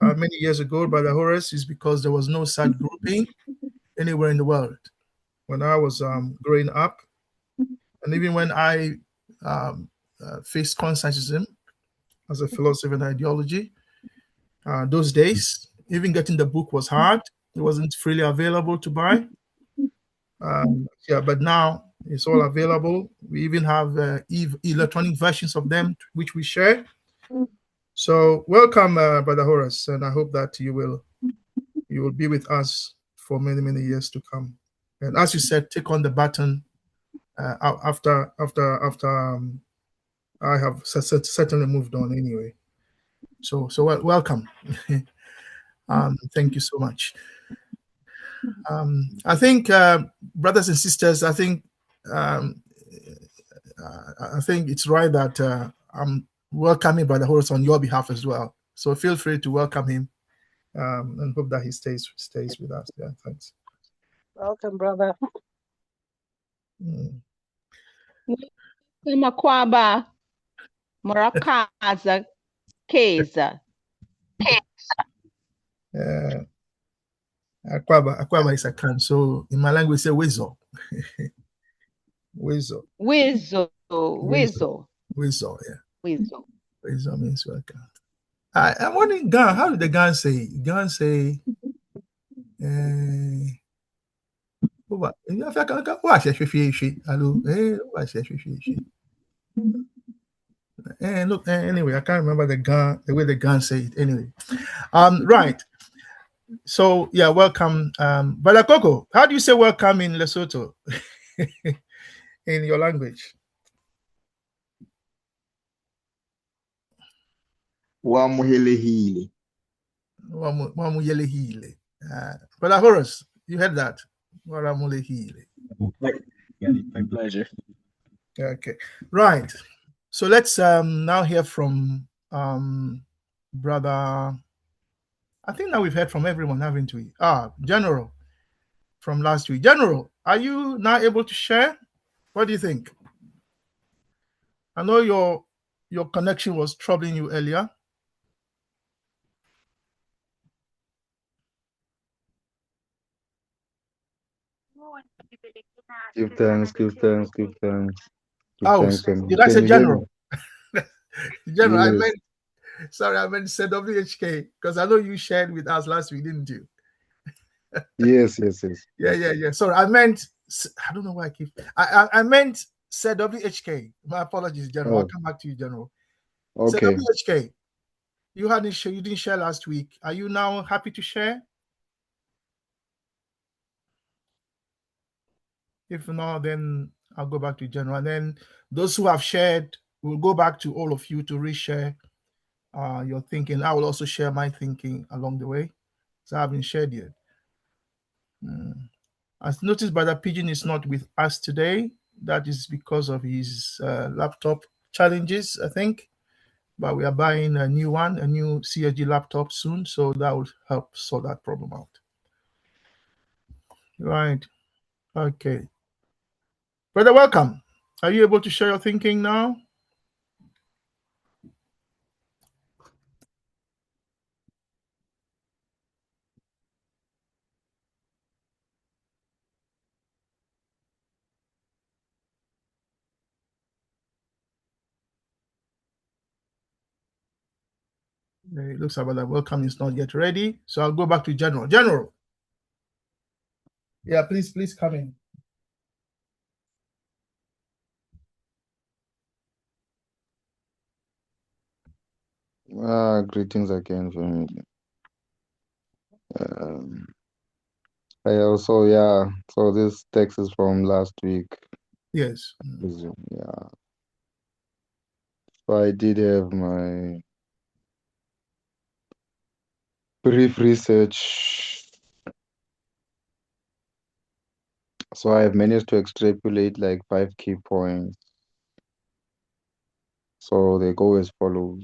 many years ago, Brother Horace, is because there was no such grouping anywhere in the world when I was growing up, and even when I faced Consciencism as a philosophy and ideology. Those days, even getting the book was hard. It wasn't freely available to buy. Yeah, but now it's all available. We even have electronic versions of them, which we share. So welcome, Brother Horace, and I hope that you will be with us for many, many years to come. And as you said, take on the baton after I have certainly moved on anyway. So welcome. Thank you so much. I think, brothers and sisters, I think it's right that I'm welcoming Brother Horace on your behalf as well. So feel free to welcome him, and hope that he stays with us. Yeah, thanks. Welcome, brother. Makwaba, Marakaza, Keza. Akwaba is a can. So in my language, say wezo. Wizo. Wizo. Wizo. Wizo. Wizo, yeah. Wizo. Wizo means welcome. I'm wondering, Gan, how did the Gan say? Gan say, what? Hello, look, anyway, I can't remember the way the Gan say it. Anyway, right. So yeah, welcome, Brother Coco. How do you say welcome in Lesotho? In your language? Wamuhelehile. Wamuyelehile. Brother Horace, you heard that? Wamulehile. My pleasure. Okay, right. So let's now hear from Brother. I think now we've heard from everyone, haven't we? General from last week. General, are you now able to share? What do you think? I know your connection was troubling you earlier. Give thanks, give thanks, give thanks. Give Oh, thanks. did I say Can you hear me? general? General, Yes. I meant said WHK, because I know you shared with us last week, didn't you? Yes. Yeah. Sorry, I don't know why I meant said WHK. My apologies, General. I'll Oh, come back to you, General. Said okay. WHK. You didn't share last week. Are you now happy to share? If not, then I'll go back to General. And then those who have shared, we'll go back to all of you to reshare your thinking. I will also share my thinking along the way. So I haven't shared yet. As noticed, Brother Pigeon is not with us today. That is because of his laptop challenges, I think. But we are buying a new one, a new CSG laptop soon, so that will help sort that problem out. Right. Okay. Brother, welcome. Are you able to share your thinking now? It looks like Brother Welcome is not yet ready. So I'll go back to General. General. Yeah, please come in. Greetings again, family. I also, so this text is from last week. Yes. Yeah. So I did have my brief research. So I've managed to extrapolate like 5 key points. So they go as follows.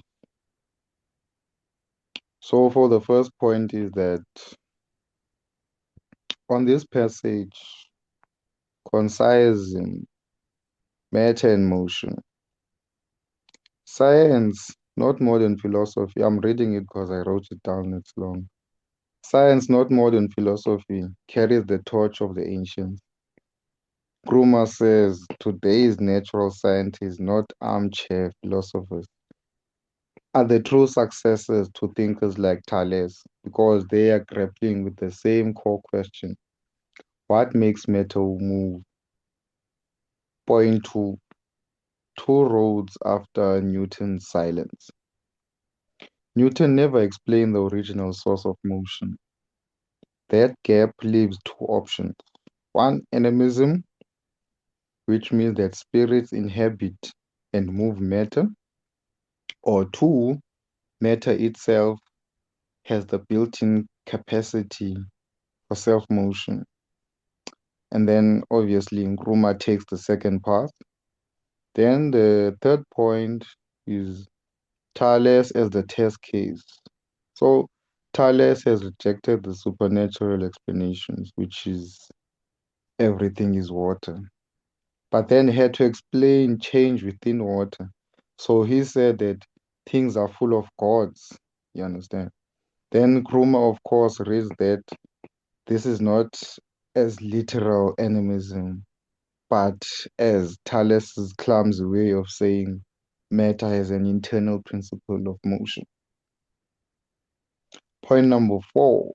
So for the first point is that on this passage, Consciencism, matter and motion. Science, not modern philosophy. I'm reading it because I wrote it down, it's long. Science, not modern philosophy, carries the torch of the ancients. Krumah says today's natural scientists, not armchair philosophers, are the true successors to thinkers like Thales because they are grappling with the same core question: what makes matter move? Point two roads after Newton's silence. Newton never explained the original source of motion. That gap leaves two options. One, animism, which means that spirits inhabit and move matter, or two, matter itself has the built-in capacity for self-motion. And then obviously Nkrumah takes the second path. Then the third point is Thales as the test case. So Thales has rejected the supernatural explanations, which is everything is water. But then he had to explain change within water. So he said that things are full of gods. You understand? Then Krumah, of course, raised that this is not as literal animism. but as Thales' clumsy way of saying matter has an internal principle of motion. Point number 4,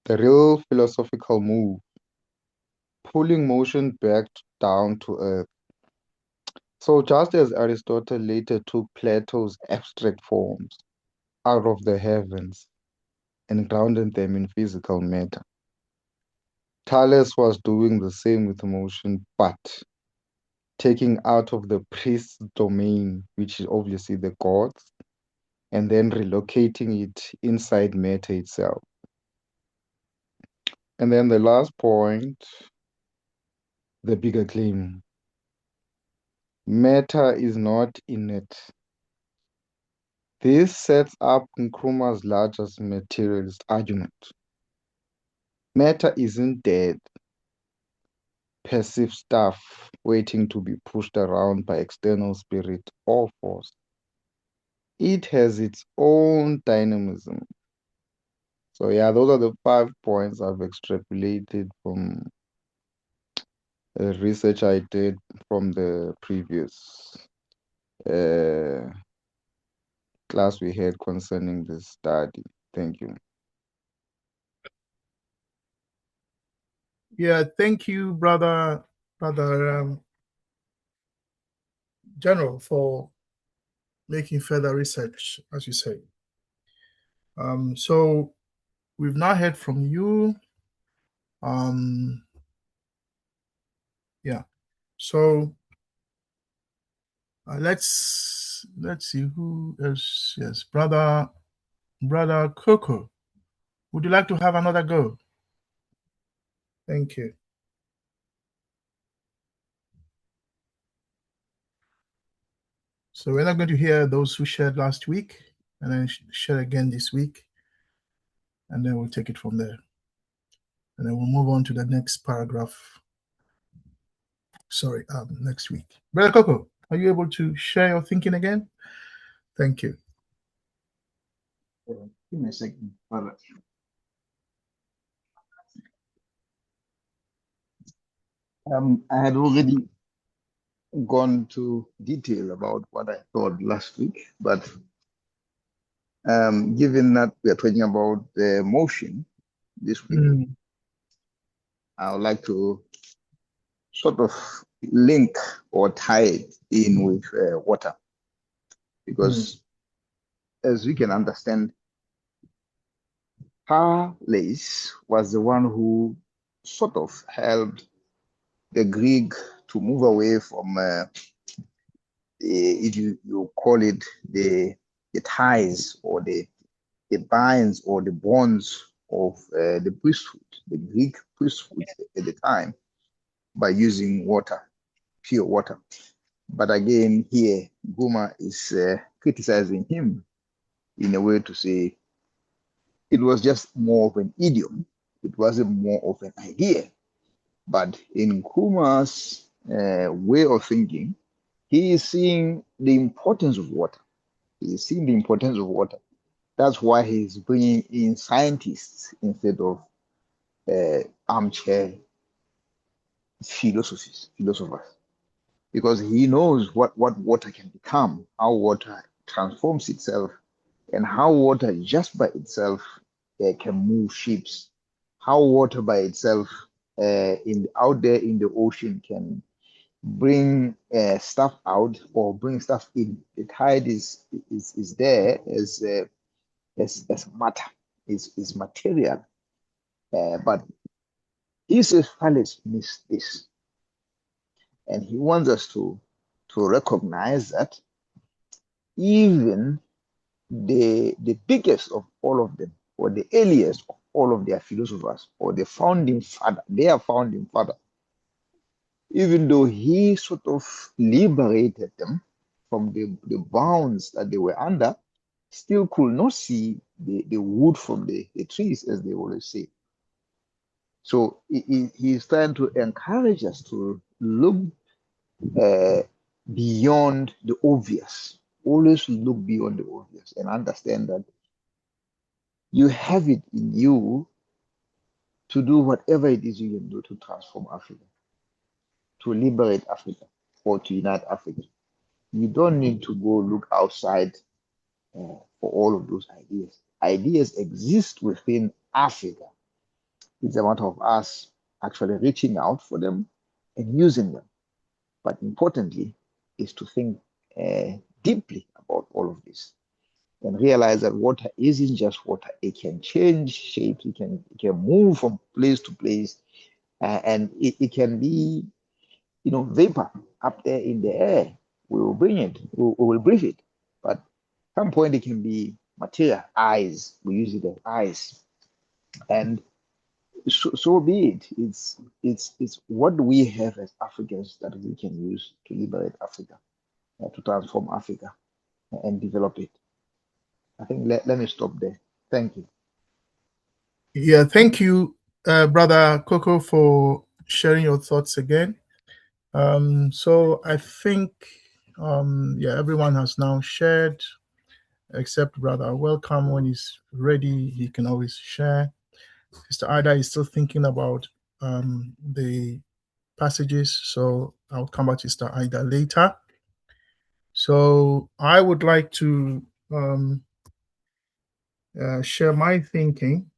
the real philosophical move, pulling motion back down to earth. So just as Aristotle later took Plato's abstract forms out of the heavens and grounded them in physical matter, Thales was doing the same with motion, but taking out of the priest's domain, which is obviously the gods, and then relocating it inside matter itself. And then the last point, the bigger claim. Matter is not innate. This sets up Nkrumah's largest materialist argument. Matter isn't dead, passive stuff waiting to be pushed around by external spirit or force. It has its own dynamism. So yeah, those are the 5 points I've extrapolated from research I did from the previous class we had concerning this study. Thank you. Yeah, thank you, brother General, for making further research, as you say. So we've now heard from you. Yeah. So let's see who else. Yes, brother Coco. Would you like to have another go? Thank you. So we're not going to hear those who shared last week and then share again this week, and then we'll take it from there. And then we'll move on to the next paragraph. Sorry, next week. Brother Coco, are you able to share your thinking again? Thank you. Give me a second. I had already gone to detail about what I thought last week, but given that we are talking about the motion this week, I would like to sort of link or tie it in with water, because as we can understand, Thales was the one who sort of helped the Greek to move away from, if you call it, the ties or the binds or the bonds of the priesthood, the Greek priesthood at the time, by using water, pure water. But again, here, Guma is criticizing him in a way to say it was just more of an idiom. It wasn't more of an idea. But in Nkrumah's way of thinking, he is seeing the importance of water. He is seeing the importance of water. That's why he's bringing in scientists instead of armchair philosophers, because he knows what water can become, how water transforms itself, and how water just by itself can move ships, how water by itself out there in the ocean can bring stuff out or bring stuff in. The tide is there as matter, is material, but he says Thales missed this, and he wants us to recognize that even the biggest of all of them, or the earliest of all of their philosophers, or their founding father, even though he sort of liberated them from the bounds that they were under, still could not see the wood from the trees, as they always say. So he's trying to encourage us to look beyond the obvious. Always look beyond the obvious and understand that you have it in you to do whatever it is you can do to transform Africa. to liberate Africa or to unite Africa. You don't need to go look outside for all of those ideas. Ideas exist within Africa. It's a matter of us actually reaching out for them and using them. But importantly, is to think deeply about all of this and realize that water isn't just water. It can change shapes. It can move from place to place, and it can be, vapor up there in the air. We will bring it. We will breathe it. But at some point, it can be material, eyes. We use it as eyes, and so be it. It's what we have as Africans that we can use to liberate Africa, to transform Africa, and develop it. I think let me stop there. Thank you. Yeah, thank you, Brother Coco, for sharing your thoughts again. So I think, everyone has now shared, except Brother Welcome. When he's ready, he can always share. Sister Ida is still thinking about the passages, so I'll come back to Sister Ida later. So I would like to share my thinking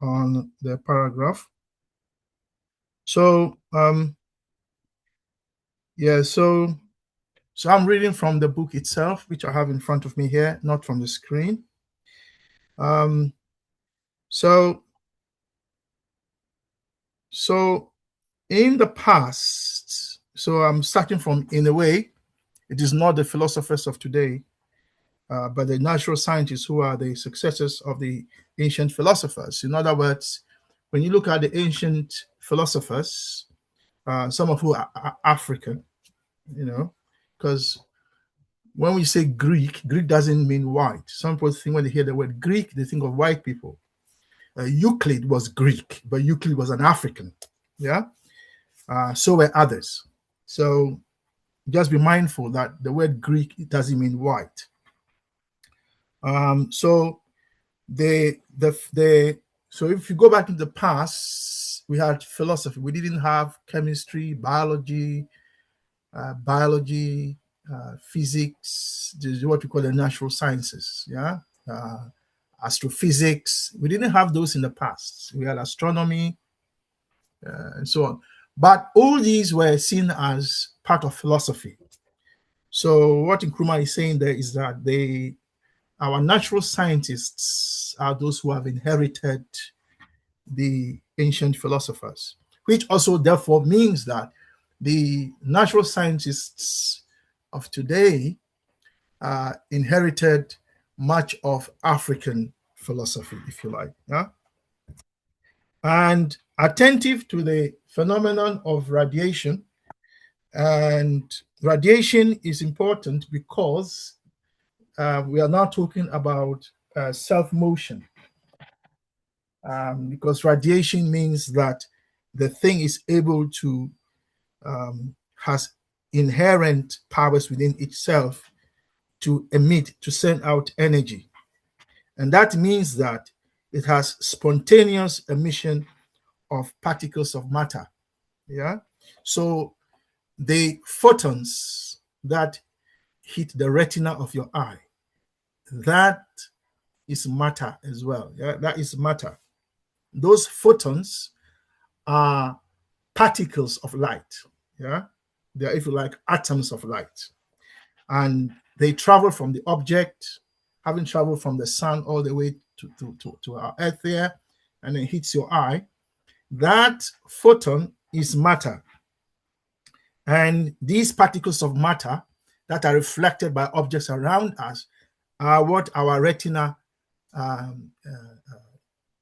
on the paragraph. So so I'm reading from the book itself, which I have in front of me here, not from the screen. So in the past, so I'm starting from, in a way, it is not the philosophers of today, but the natural scientists who are the successors of the ancient philosophers. In other words, when you look at the ancient philosophers, some of who are African, because when we say Greek doesn't mean white. Some people think when they hear the word Greek, they think of white people. Euclid was Greek, but Euclid was an African. Yeah. So were others. So just be mindful that the word Greek, it doesn't mean white. So if you go back in the past, we had philosophy. We didn't have chemistry, biology, physics. This is what we call the natural sciences. Yeah. Astrophysics. We didn't have those in the past. We had astronomy and so on. But all these were seen as part of philosophy. So what Nkrumah is saying there is that our natural scientists are those who have inherited the ancient philosophers, which also therefore means that the natural scientists of today inherited much of African philosophy, if you like. Yeah? And attentive to the phenomenon of radiation. And radiation is important because we are now talking about self-motion. Because radiation means that the thing is able to, has inherent powers within itself to emit, to send out energy. And that means that it has spontaneous emission of particles of matter. Yeah. So the photons that hit the retina of your eye, that is matter as well. Yeah, that is matter. Those photons are particles of light. Yeah, they are, if you like, atoms of light, and they travel from the object, having traveled from the sun all the way to our earth there, and it hits your eye. That photon is matter. And these particles of matter that are reflected by objects around us are what our retina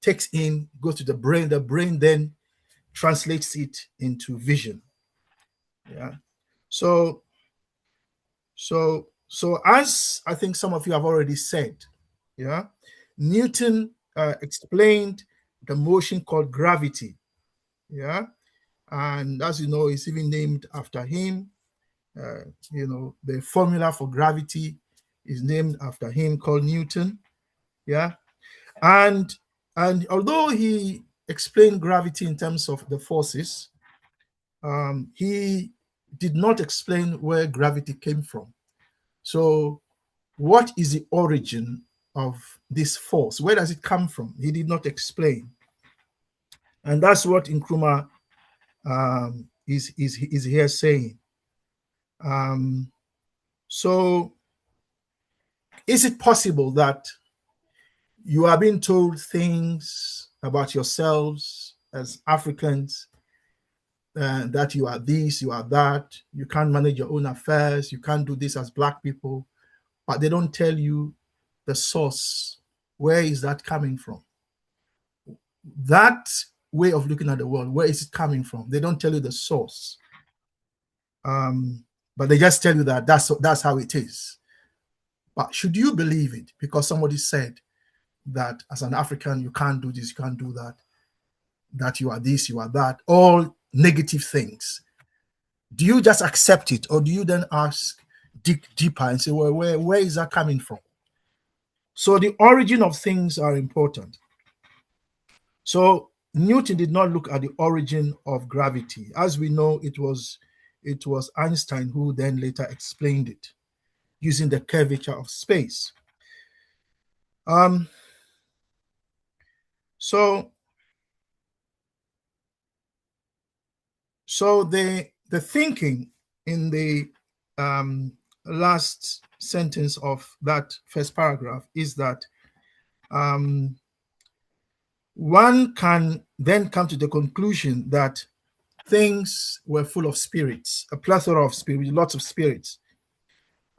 takes in, goes to the brain. The brain then translates it into vision. Yeah. So as I think some of you have already said, yeah, Newton explained the motion called gravity. Yeah. And as you know, it's even named after him. The formula for gravity is named after him, called Newton. Yeah. And although he explained gravity in terms of the forces, he did not explain where gravity came from. So what is the origin of this force? Where does it come from? He did not explain. And that's what Nkrumah is here saying. So is it possible that you are being told things about yourselves as Africans, that you are this, you are that, you can't manage your own affairs, you can't do this as Black people, but they don't tell you the source? Where is that coming from? That way of looking at the world, where is it coming from? They don't tell you the source, but they just tell you that that's how it is. But should you believe it because somebody said that as an African you can't do this, you can't do that, that you are this, you are that, all negative things? Do you just accept it, or do you then ask, dig deeper and say, well, where is that coming from? So the origin of things are important. So Newton did not look at the origin of gravity. As we know, it was Einstein who then later explained it using the curvature of space. So the thinking in the last sentence of that first paragraph is that one can then come to the conclusion that things were full of spirits, a plethora of spirits, lots of spirits.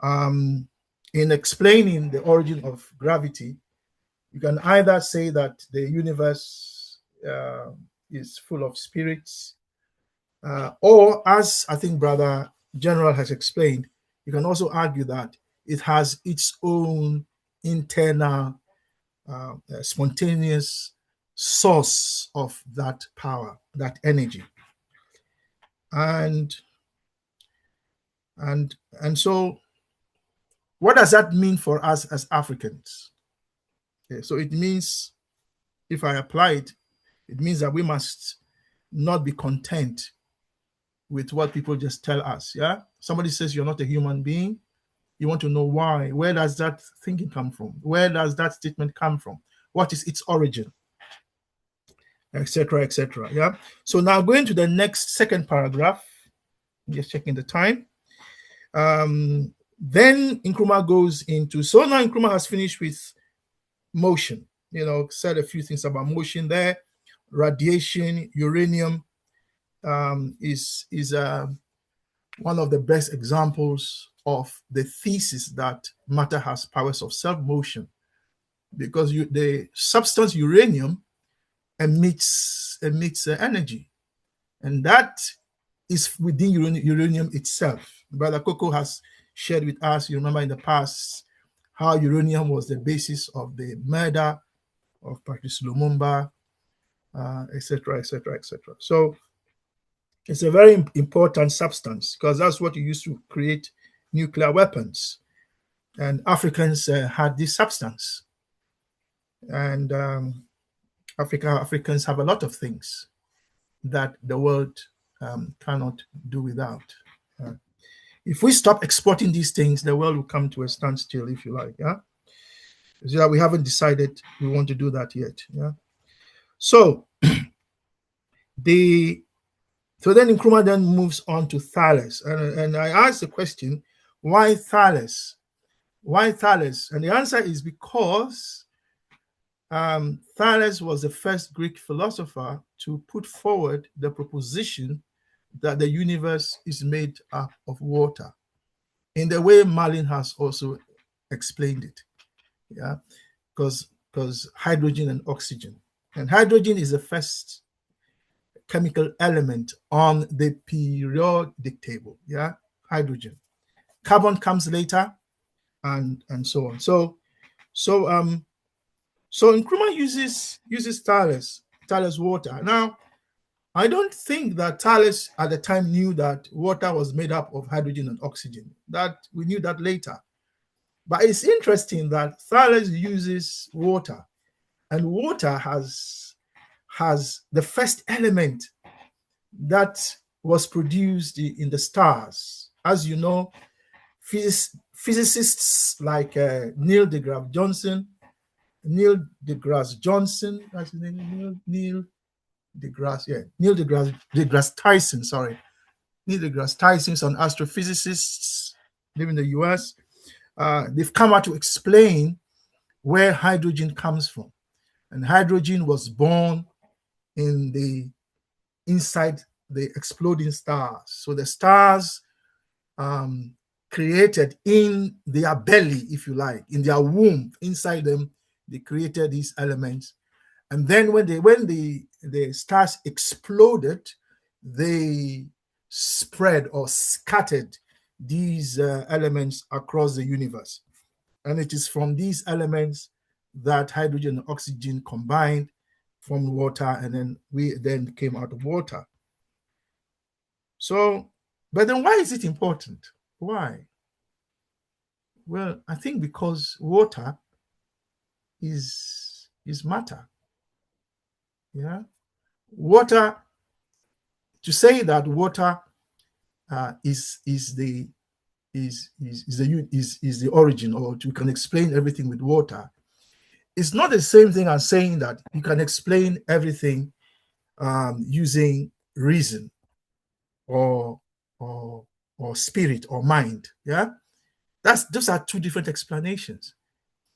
In explaining the origin of gravity, you can either say that the universe is full of spirits, or, as I think Brother General has explained, you can also argue that it has its own internal spontaneous source of that power, that energy. And so what does that mean for us as Africans? Okay, so it means, if I apply it, it means that we must not be content with what people just tell us. Yeah, somebody says you're not a human being, you want to know why. Where does that thinking come from? Where does that statement come from? What is its origin? Etc., etc. Yeah. So now going to the second paragraph, just checking the time. Then Nkrumah goes into, so now Nkrumah has finished with motion, said a few things about motion there. Radiation, uranium is one of the best examples of the thesis that matter has powers of self-motion, because the substance uranium emits energy, and that is within uranium itself. Brother Coco has shared with us, you remember in the past, how uranium was the basis of the murder of Patrice Lumumba, etc., etc., etc. So it's a very important substance, because that's what you use to create nuclear weapons. And Africans had this substance. And Africans have a lot of things that the world cannot do without. If we stop exporting these things, the world will come to a standstill, if you like. Yeah. So we haven't decided we want to do that yet. Yeah. So then Nkrumah then moves on to Thales, and I asked the question, why Thales? Why Thales? And the answer is because Thales was the first Greek philosopher to put forward the proposition that the universe is made up of water, in the way Marlin has also explained it. Yeah, because hydrogen and oxygen, and hydrogen is the first chemical element on the periodic table. Yeah, hydrogen. Carbon comes later, and so on. So Nkrumah uses Thales water. Now, I don't think that Thales at the time knew that water was made up of hydrogen and oxygen. That we knew that later. But it's interesting that Thales uses water, and water has the first element that was produced in the stars. As you know, physicists like Neil deGrasse Tyson, that's his name, Neil deGrasse Tyson, sorry. Neil deGrasse Tyson is an astrophysicist living in the US. They've come out to explain where hydrogen comes from. And hydrogen was born inside the exploding stars. So the stars created in their belly, if you like, in their womb, inside them, they created these elements. And then when the stars exploded, they spread or scattered these elements across the universe. And it is from these elements that hydrogen and oxygen combined, formed water, and then we came out of water. So, but then why is it important? Why? Well, I think because water is matter. Yeah, water. To say that water is the origin, or you can explain everything with water, it's not the same thing as saying that you can explain everything using reason or spirit or mind. Yeah, those are two different explanations.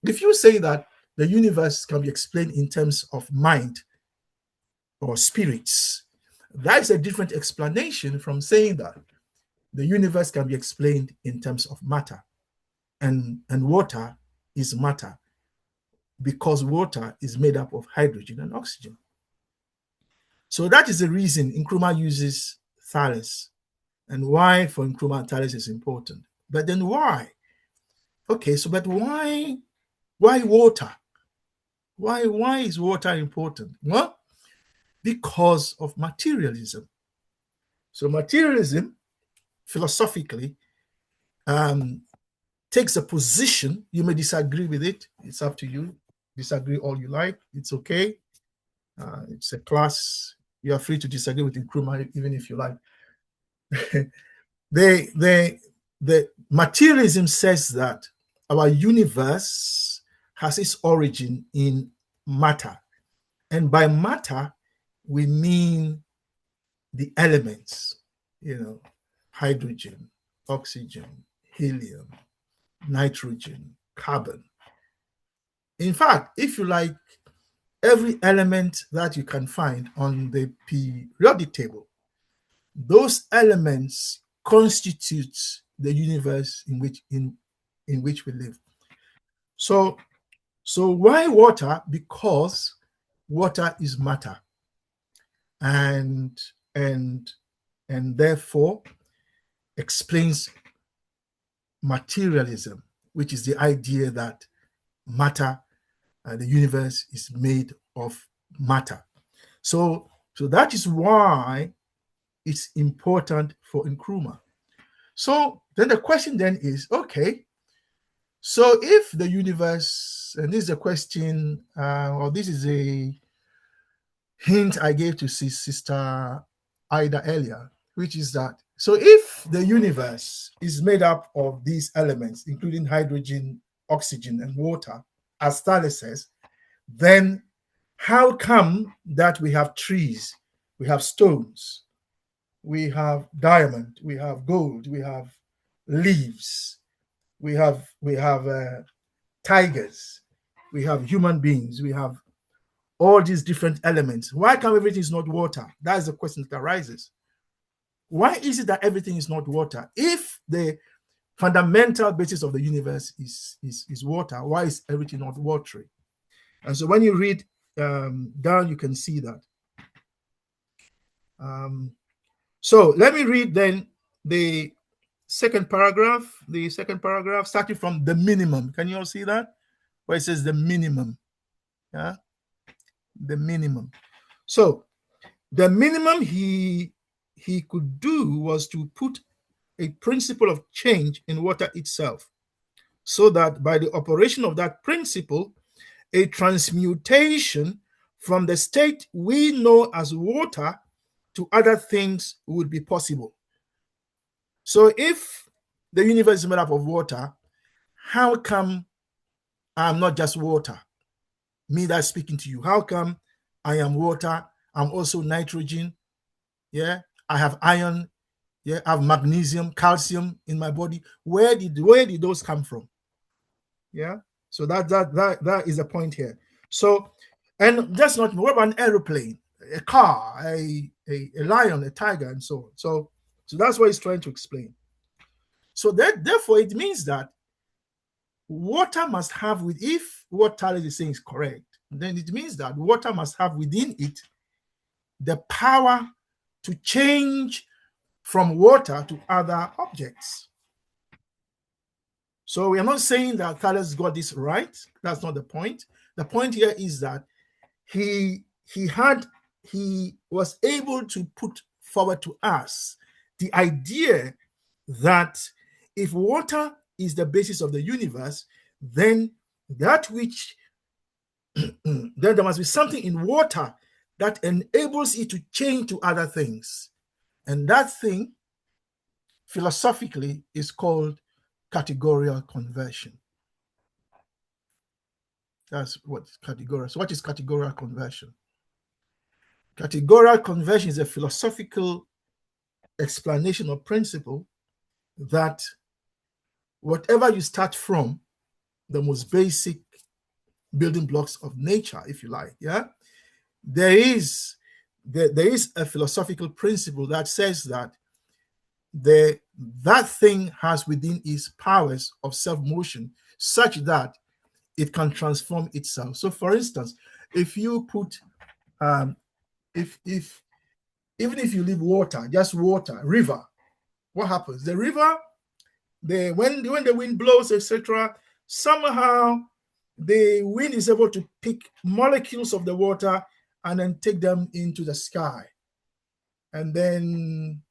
If you say that the universe can be explained in terms of mind or spirits, that is a different explanation from saying that the universe can be explained in terms of matter, and water is matter because water is made up of hydrogen and oxygen. So that is the reason Nkrumah uses Thales, and why for Nkrumah Thales is important. But then why? Okay, so but why water? Why is water important? Well, because of materialism. So materialism, philosophically, takes a position. You may disagree with it. It's up to you. Disagree all you like. It's okay. It's a class. You are free to disagree with Nkrumah even if you like. The materialism says that our universe has its origin in matter. And by matter, we mean the elements, hydrogen, oxygen, helium, nitrogen, carbon. In fact, if you like, every element that you can find on the periodic table, those elements constitute the universe in which we live. So why water? Because water is matter, and therefore explains materialism, which is the idea that matter, the universe is made of matter. So that is why it's important for Nkrumah. So then the question then is, okay, so if the universe, and this is a question, or this is a hint I gave to Sister Ida earlier, which is that, so if the universe is made up of these elements, including hydrogen, oxygen, and water, as Thales says, then how come that we have trees, we have stones, we have diamond, we have gold, we have leaves, we have tigers, we have human beings, we have all these different elements? Why come everything is not water? That is the question that arises. Why is it that everything is not water? If the fundamental basis of the universe is water, why is everything not watery? And so when you read down, you can see that. So let me read then the second paragraph, starting from the minimum. Can you all see that? Where it says the minimum. Yeah, the minimum. So the minimum he could do was to put a principle of change in water itself, so that by the operation of that principle, a transmutation from the state we know as water to other things would be possible. So if the universe is made up of water, how come I'm not just water? Me that's speaking to you. How come I am water? I'm also nitrogen. Yeah. I have iron. Yeah. I have magnesium, calcium in my body. Where did those come from? Yeah. So that is the point here. So, and that's not, what about an aeroplane, a car, a lion, a tiger, and so on. So that's what he's trying to explain. So that therefore it means that water must have, if what Thales is saying is correct, then it means that water must have within it the power to change from water to other objects. So we are not saying that Thales got this right. That's not the point. The point here is that he was able to put forward to us the idea that if water is the basis of the universe, then that which then there must be something in water that enables it to change to other things. And that thing, philosophically, is called categorical conversion. That's what categorical. So what is categorical conversion? Categorical conversion is a philosophical explanation or principle that whatever you start from, the most basic building blocks of nature, if you like, yeah, there is a philosophical principle that says that that thing has within its powers of self-motion such that it can transform itself. So, for instance, if you put, even if you leave water, just water, river, what happens? The river, when the wind blows, etc., somehow the wind is able to pick molecules of the water and then take them into the sky. And then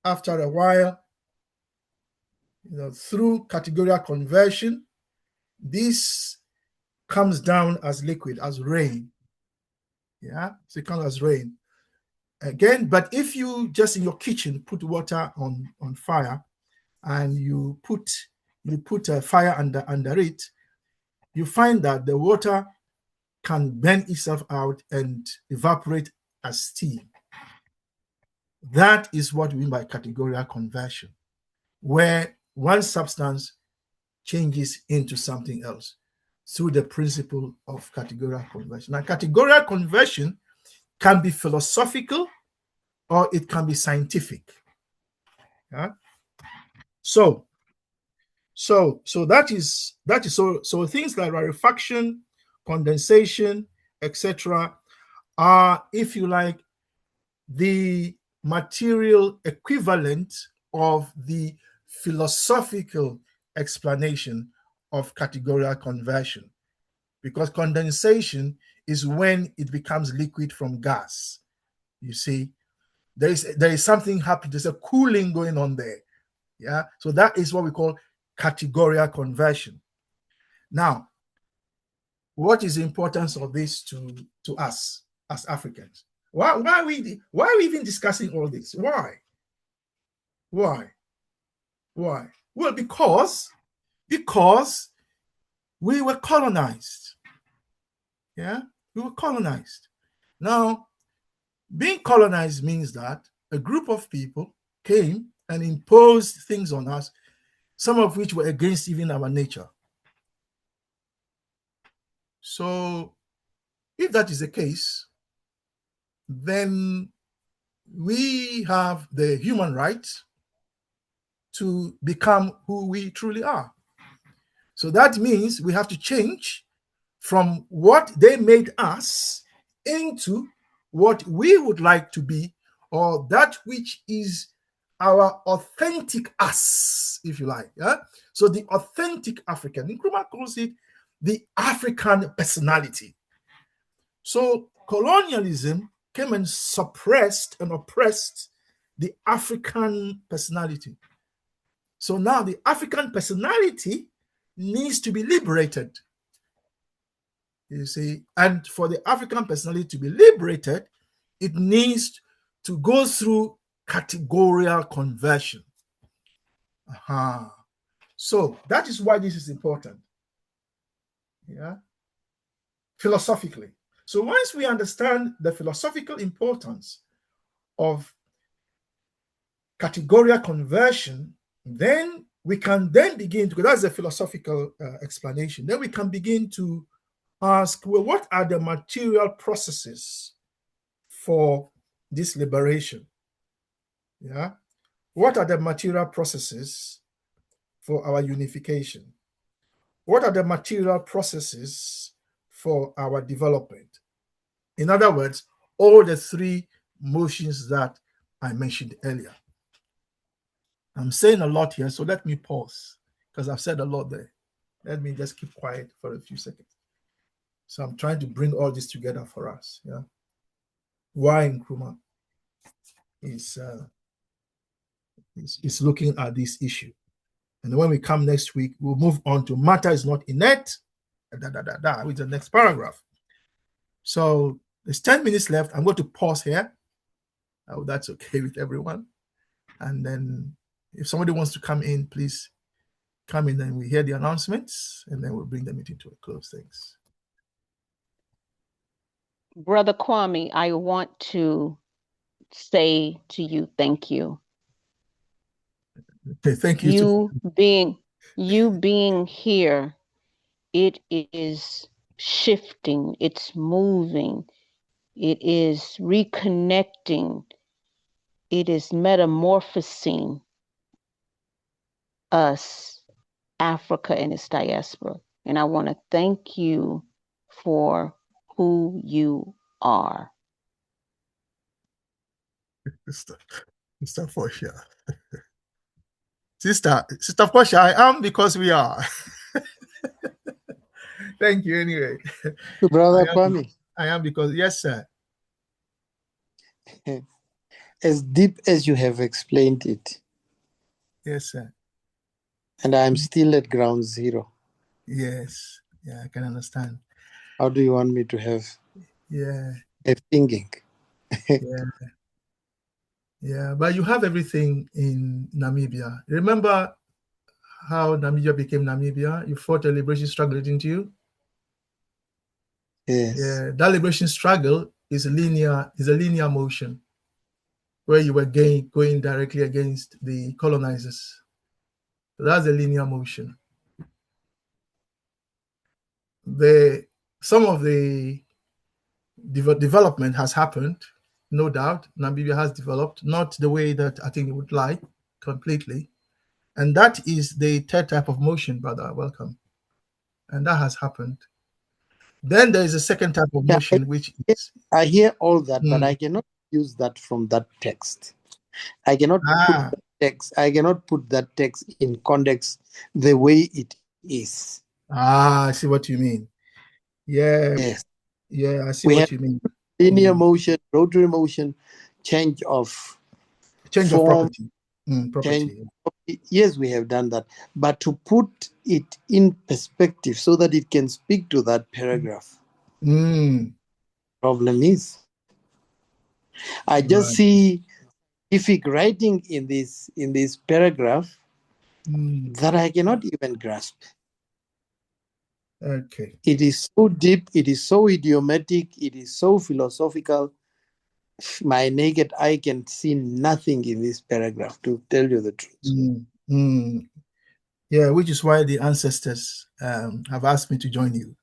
after a while, through categorical conversion, this comes down as liquid, as rain. Yeah, so it comes as rain. Again, but if you just in your kitchen put water on fire and you put a fire under it, you find that the water can burn itself out and evaporate as steam. That is what we mean by categorical conversion, where one substance changes into something else through the principle of categorical conversion. Now, categorical conversion can be philosophical or it can be scientific. Yeah? So that is so things like rarefaction, condensation, etc., are, if you like, the material equivalent of the philosophical explanation of categorical conversion, because condensation is when it becomes liquid from gas. You see, there is something happening. There's a cooling going on there. Yeah, so that is what we call categorical conversion. Now, what is the importance of this to us as Africans? Why are we even discussing all this? Why? Well, because we were colonized. Yeah, we were colonized. Now, being colonized means that a group of people came and imposed things on us, some of which were against even our nature. So, if that is the case, then we have the human right to become who we truly are. So that means we have to change from what they made us into what we would like to be, or that which is our authentic us, if you like. Yeah? So the authentic African, Nkrumah calls it the African personality. So colonialism came and suppressed and oppressed the African personality. So now the African personality needs to be liberated. You see, and for the African personality to be liberated, it needs to go through categorical conversion. So that is why this is important. Yeah. Philosophically. So once we understand the philosophical importance of categorical conversion, then we can then begin to, that's a philosophical explanation, then we can begin to ask, well, what are the material processes for this liberation? Yeah. What are the material processes for our unification? What are the material processes for our development? In other words, all the three motions that I mentioned earlier. I'm saying a lot here, so let me pause because I've said a lot there. Let me just keep quiet for a few seconds. So I'm trying to bring all this together for us. Yeah. Why Nkrumah is looking at this issue. And when we come next week, we'll move on to matter is not innate, with the next paragraph. So there's 10 minutes left. I'm going to pause here. I hope that's okay with everyone. And then if somebody wants to come in, please come in and we hear the announcements, and then we'll bring the meeting to a close. Thanks. Brother Kwami, I want to say to you, thank you. Okay, thank you. You being here, it is shifting, it's moving, it is reconnecting, it is metamorphosing us, Africa and its diaspora. And I want to thank you for who you are. Sister Portia. Sister Portia, I am because we are. Thank you anyway. Brother Kwami. I am because, yes, sir. As deep as you have explained it. Yes, sir. And I'm still at ground zero. Yes. Yeah, I can understand. How do you want me to have a thinking? Yeah, but you have everything in Namibia. Remember how Namibia became Namibia? You fought a liberation struggle, didn't you? Yes. Yeah, that liberation struggle is a linear motion where you were going directly against the colonizers. So that's a linear motion. Some of the development has happened, no doubt. Namibia has developed, not the way that I think it would like completely. And that is the third type of motion, brother. Welcome. And that has happened. Then there is a second type of motion, which is... I hear all that, but I cannot use that from that text. I cannot put that text in context the way it is. I see what you mean. Yeah. Yes. Yeah, I see what you mean. Linear motion, rotary motion, change of property. Property. Yes, we have done that. But to put it in perspective so that it can speak to that paragraph. Problem is, I just see scientific writing in this paragraph that I cannot even grasp. Okay. It is so deep, it is so idiomatic, it is so philosophical. My naked eye can see nothing in this paragraph, to tell you the truth. Yeah, which is why the ancestors have asked me to join you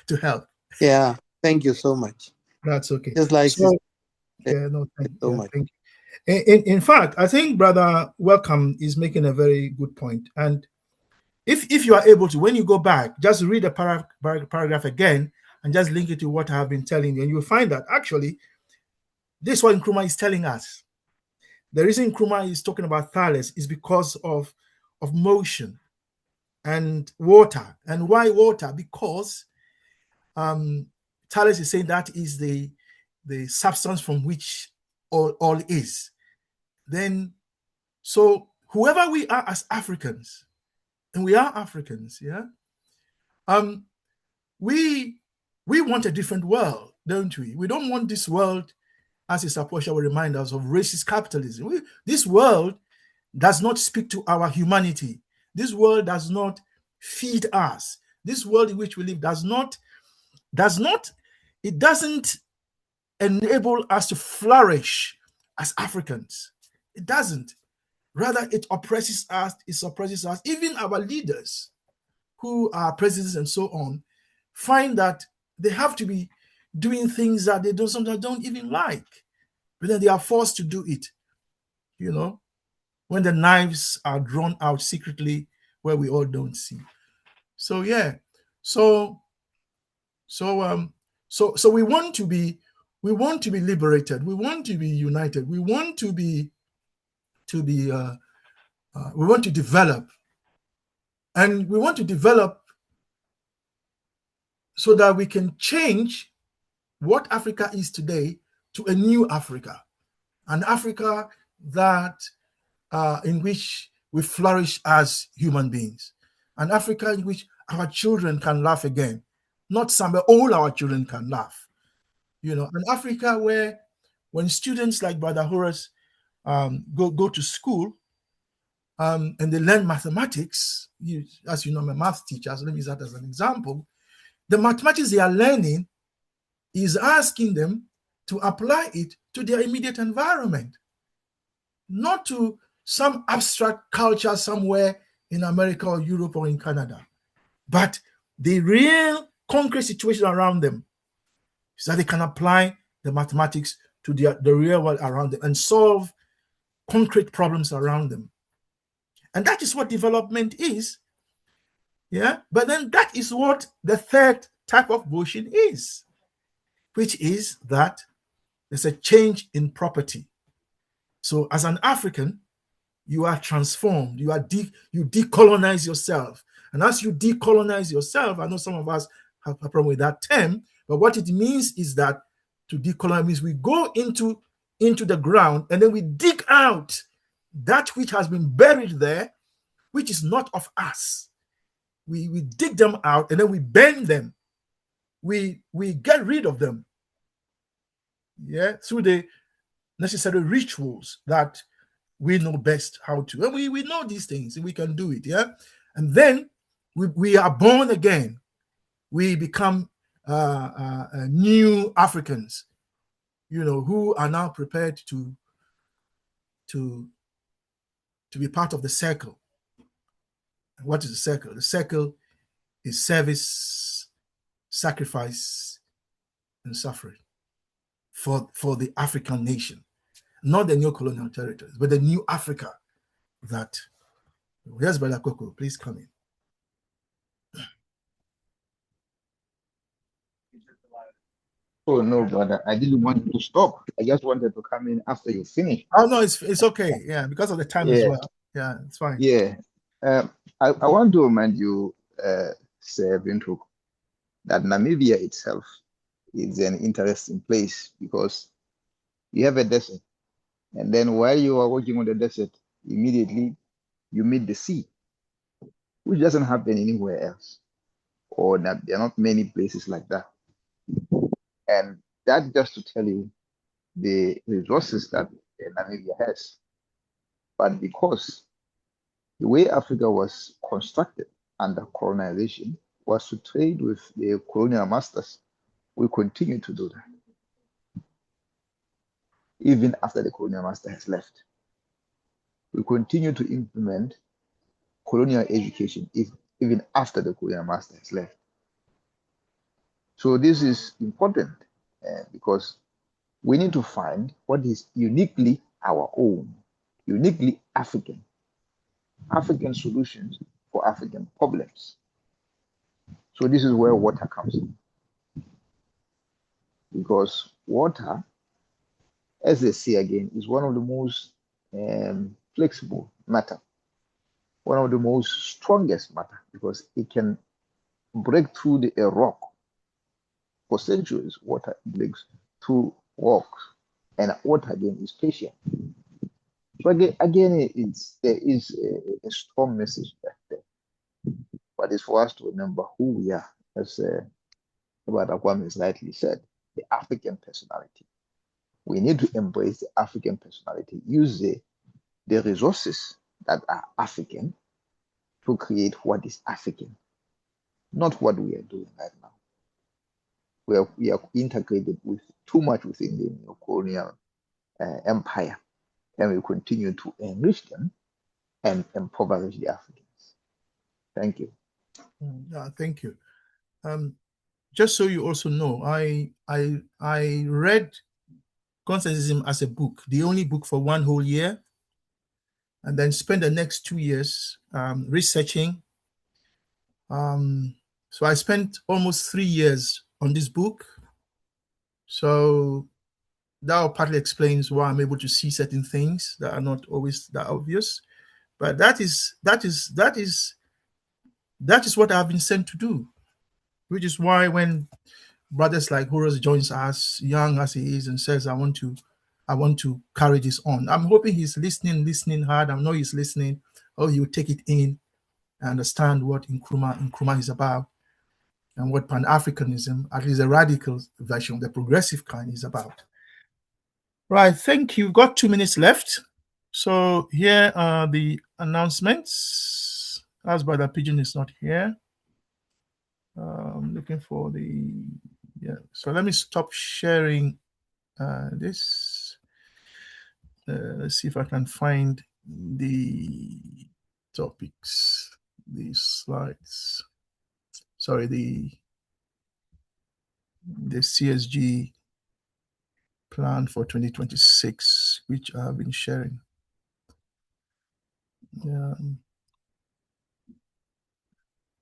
to help. Yeah, thank you so much. That's okay. Just like thank you. In fact, I think Brother Welcome is making a very good point. And if you are able to, when you go back, just read the paragraph again and just link it to what I have been telling you, and you'll find that actually this is what Nkrumah is telling us. The reason Nkrumah is talking about Thales is because of motion and water. And why water? Because Thales is saying that is the substance from which all is. Then, so whoever we are as Africans, and we are Africans, yeah, we want a different world, don't we? We don't want this world as his Apostle will remind us, of racist capitalism. This world does not speak to our humanity. This world does not feed us. This world in which we live doesn't enable us to flourish as Africans. It doesn't. Rather, it oppresses us. It suppresses us. Even our leaders, who are presidents and so on, find that they have to be doing things that they sometimes don't even like, but then they are forced to do it. When the knives are drawn out secretly where we all don't see. So yeah, so we want to be liberated. We want to be united. We want to develop, and we want to develop so that we can change what Africa is today to a new Africa, an Africa that in which we flourish as human beings, an Africa in which our children can laugh again, not some, but all our children can laugh. An Africa where when students like Brother Horace go to school and they learn mathematics, as you know, I'm a math teacher, so let me use that as an example. The mathematics they are learning is asking them to apply it to their immediate environment, not to some abstract culture somewhere in America or Europe or in Canada, but the real concrete situation around them, so that they can apply the mathematics to the real world around them and solve concrete problems around them. And that is what development is. Yeah. But then that is what the third type of motion is, which is that there's a change in property. So as an African, you are transformed. You decolonize yourself. And as you decolonize yourself, I know some of us have a problem with that term, but what it means is that to decolonize means we go into the ground and then we dig out that which has been buried there, which is not of us. We dig them out and then we bend them. We get rid of them. Yeah, through the necessary rituals that we know best how to. And we know these things and we can do it. Yeah. And then we are born again. We become new Africans, who are now prepared to be part of the circle. And what is the circle? The circle is service, sacrifice, and suffering for the African nation, not the new colonial territories, but the new Africa that. Yes, Brother Coco, please come in. Oh no, brother! I didn't want you to stop. I just wanted to come in after you finish. Oh no, it's okay. Yeah, because of the time as well. Yeah, it's fine. Yeah, I want to remind you, Sir Bintuk, that Namibia itself is an interesting place because you have a desert, and then while you are working on the desert, immediately you meet the sea, which doesn't happen anywhere else, or that there are not many places like that. And that just to tell you the resources that Namibia has. But because the way Africa was constructed under colonization was to trade with the colonial masters, we continue to do that. Even after the colonial master has left, we continue to implement colonial education even after the colonial master has left. So this is important because we need to find what is uniquely our own, uniquely African solutions for African problems. So this is where water comes in. Because water, as they say again, is one of the most flexible matter, one of the most strongest matter, because it can break through a rock. For centuries, water breaks through rocks, and water again is patient. So again, there is a strong message there, but it's for us to remember who we are, as Brother Kwami has rightly said, the African personality. We need to embrace the African personality, use the resources that are African to create what is African, not what we are doing right now. We are integrated with too much within the colonial empire, and we continue to enrich them and impoverish the Africans. Thank you. Thank you. Just so you also know, I read Consciencism as a book, the only book for 1 whole year, and then spent the next 2 years researching. So I spent almost 3 years on this book. So that partly explains why I'm able to see certain things that are not always that obvious. But that is what I've been sent to do, which is why when brothers like Horace joins us, young as he is, and says, I want to carry this on. I'm hoping he's listening hard. I know he's listening. Oh, he'll take it in and understand what Nkrumah is about and what Pan-Africanism, at least the radical version, the progressive kind, is about. Right, thank you. We've got 2 minutes left. So here are the announcements. As Brother Pigeon is not here. I'm looking for so let me stop sharing this. Let's see if I can find the topics, the slides. Sorry, the CSG plan for 2026, which I have been sharing. Yeah,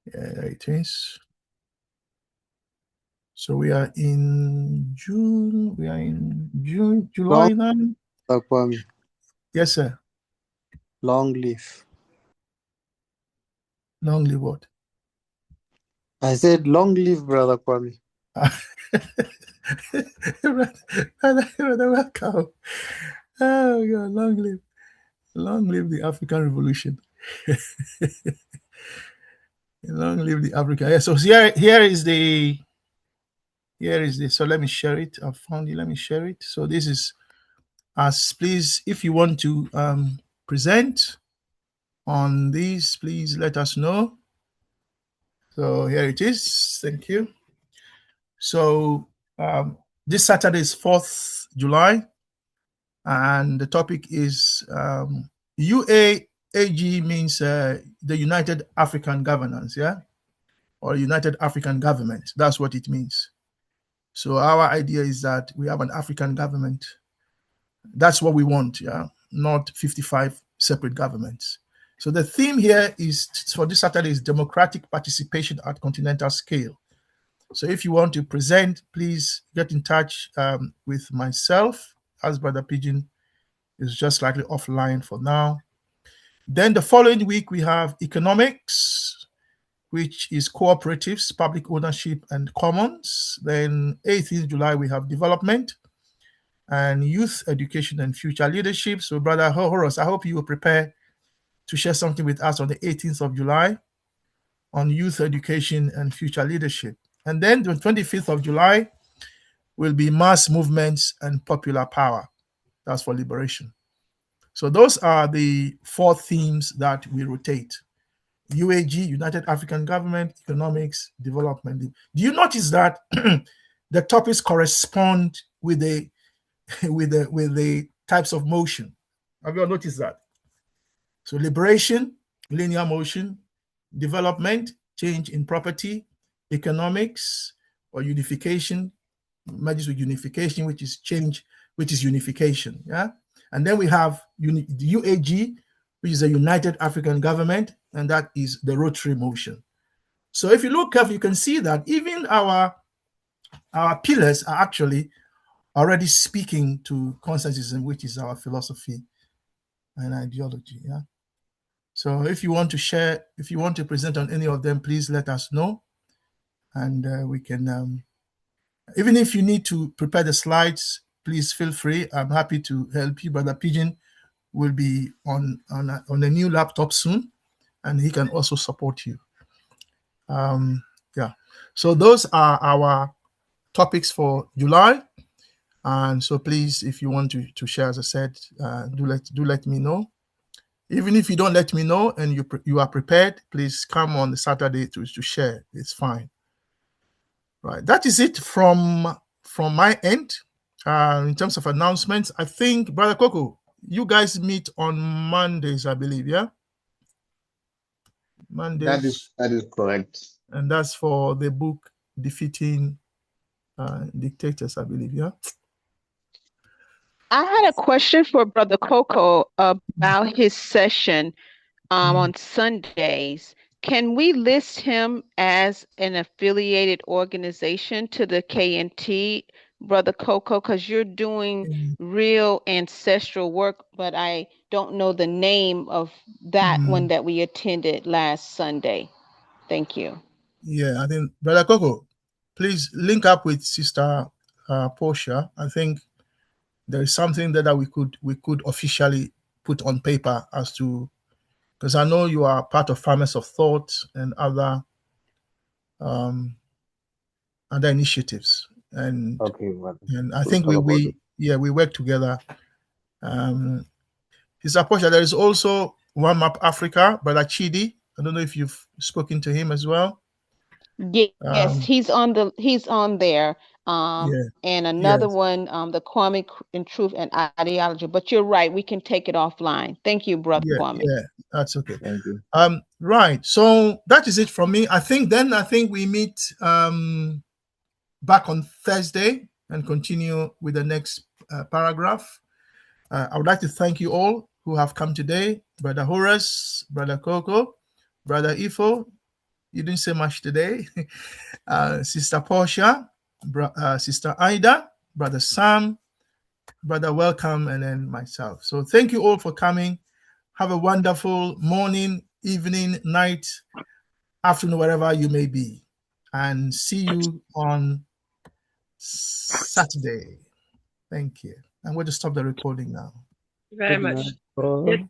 there it is. So we are in June. July now. Kwami. Yes, sir. Long live. Long live what? I said long live, Brother Kwami. Brother, welcome. Oh God, long live the African Revolution. Long live the Africa. Yeah, so here is the. So let me share it. I found it. Let me share it. So this is please, if you want to present on this, please let us know. So here it is. Thank you. So this Saturday is 4th July, and the topic is UAAG means the United African Governance, yeah, or United African Government. That's what it means. So our idea is that we have an African government. That's what we want, yeah, not 55 separate governments. So the theme here is for this Saturday is democratic participation at continental scale. So if you want to present, please get in touch with myself, as Brother Pigeon is just slightly offline for now. Then the following week we have economics, which is cooperatives, public ownership, and commons. Then 18th July we have development and youth education and future leadership. So Brother Horace, I hope you will prepare to share something with us on the 18th of July on youth education and future leadership. And then the 25th of July will be mass movements and popular power. That's for liberation. So those are the 4 themes that we rotate. UAG, United African Government, economics, development. Do you notice that the topics correspond with the types of motion? Have you all noticed that? So liberation, linear motion, development, change in property, economics, or unification, merges with unification, which is change, which is unification. Yeah. And then we have the UAG, which is a United African Government, and that is the rotary motion. So if you look up, you can see that even our pillars are actually already speaking to Consciencism, which is our philosophy and ideology. Yeah. So if you want to share, if you want to present on any of them, please let us know, and we can. Even if you need to prepare the slides, please feel free. I'm happy to help you. Brother Pigeon will be on a new laptop soon, and he can also support you. Yeah. So those are our topics for July. And so please, if you want to share, as I said, do let me know. Even if you don't let me know and you are prepared, please come on the Saturday to share. It's fine. Right. That is it from my end. In terms of announcements, I think, Brother Coco, you guys meet on Mondays, I believe, yeah? Mondays. That is correct. And that's for the book Defeating Dictators, I believe, yeah? I had a question for Brother Coco about his session on Sundays. Can we list him as an affiliated organization to the KNT, Brother Coco? Because you're doing real ancestral work, but I don't know the name of that one that we attended last Sunday. Thank you. Yeah, I think, Brother Coco, please link up with Sister Portia. I think there is something that we could officially put on paper as to, because I know you are part of Farmers of Thought and other initiatives, and Okay, and I think we work together. Sister Portia, there is also One Map Africa, Brother Chidi. I don't know if you've spoken to him as well. Yes, he's on there. And another one, the Kwami in Truth and Ideology. But you're right, we can take it offline. Thank you, Brother Kwami. Yeah, that's okay. Thank you. Right. So that is it from me. I think we meet back on Thursday and continue with the next paragraph. I would like to thank you all who have come today. Brother Horace, Brother Coco, Brother Ifo. You didn't say much today. Sister Portia, Sister Ida, Brother Sam, Brother Welcome, and then myself. So thank you all for coming. Have a wonderful morning, evening, night, afternoon, wherever you may be. And see you on Saturday. Thank you. I'm going to stop the recording now. Very much. Good night.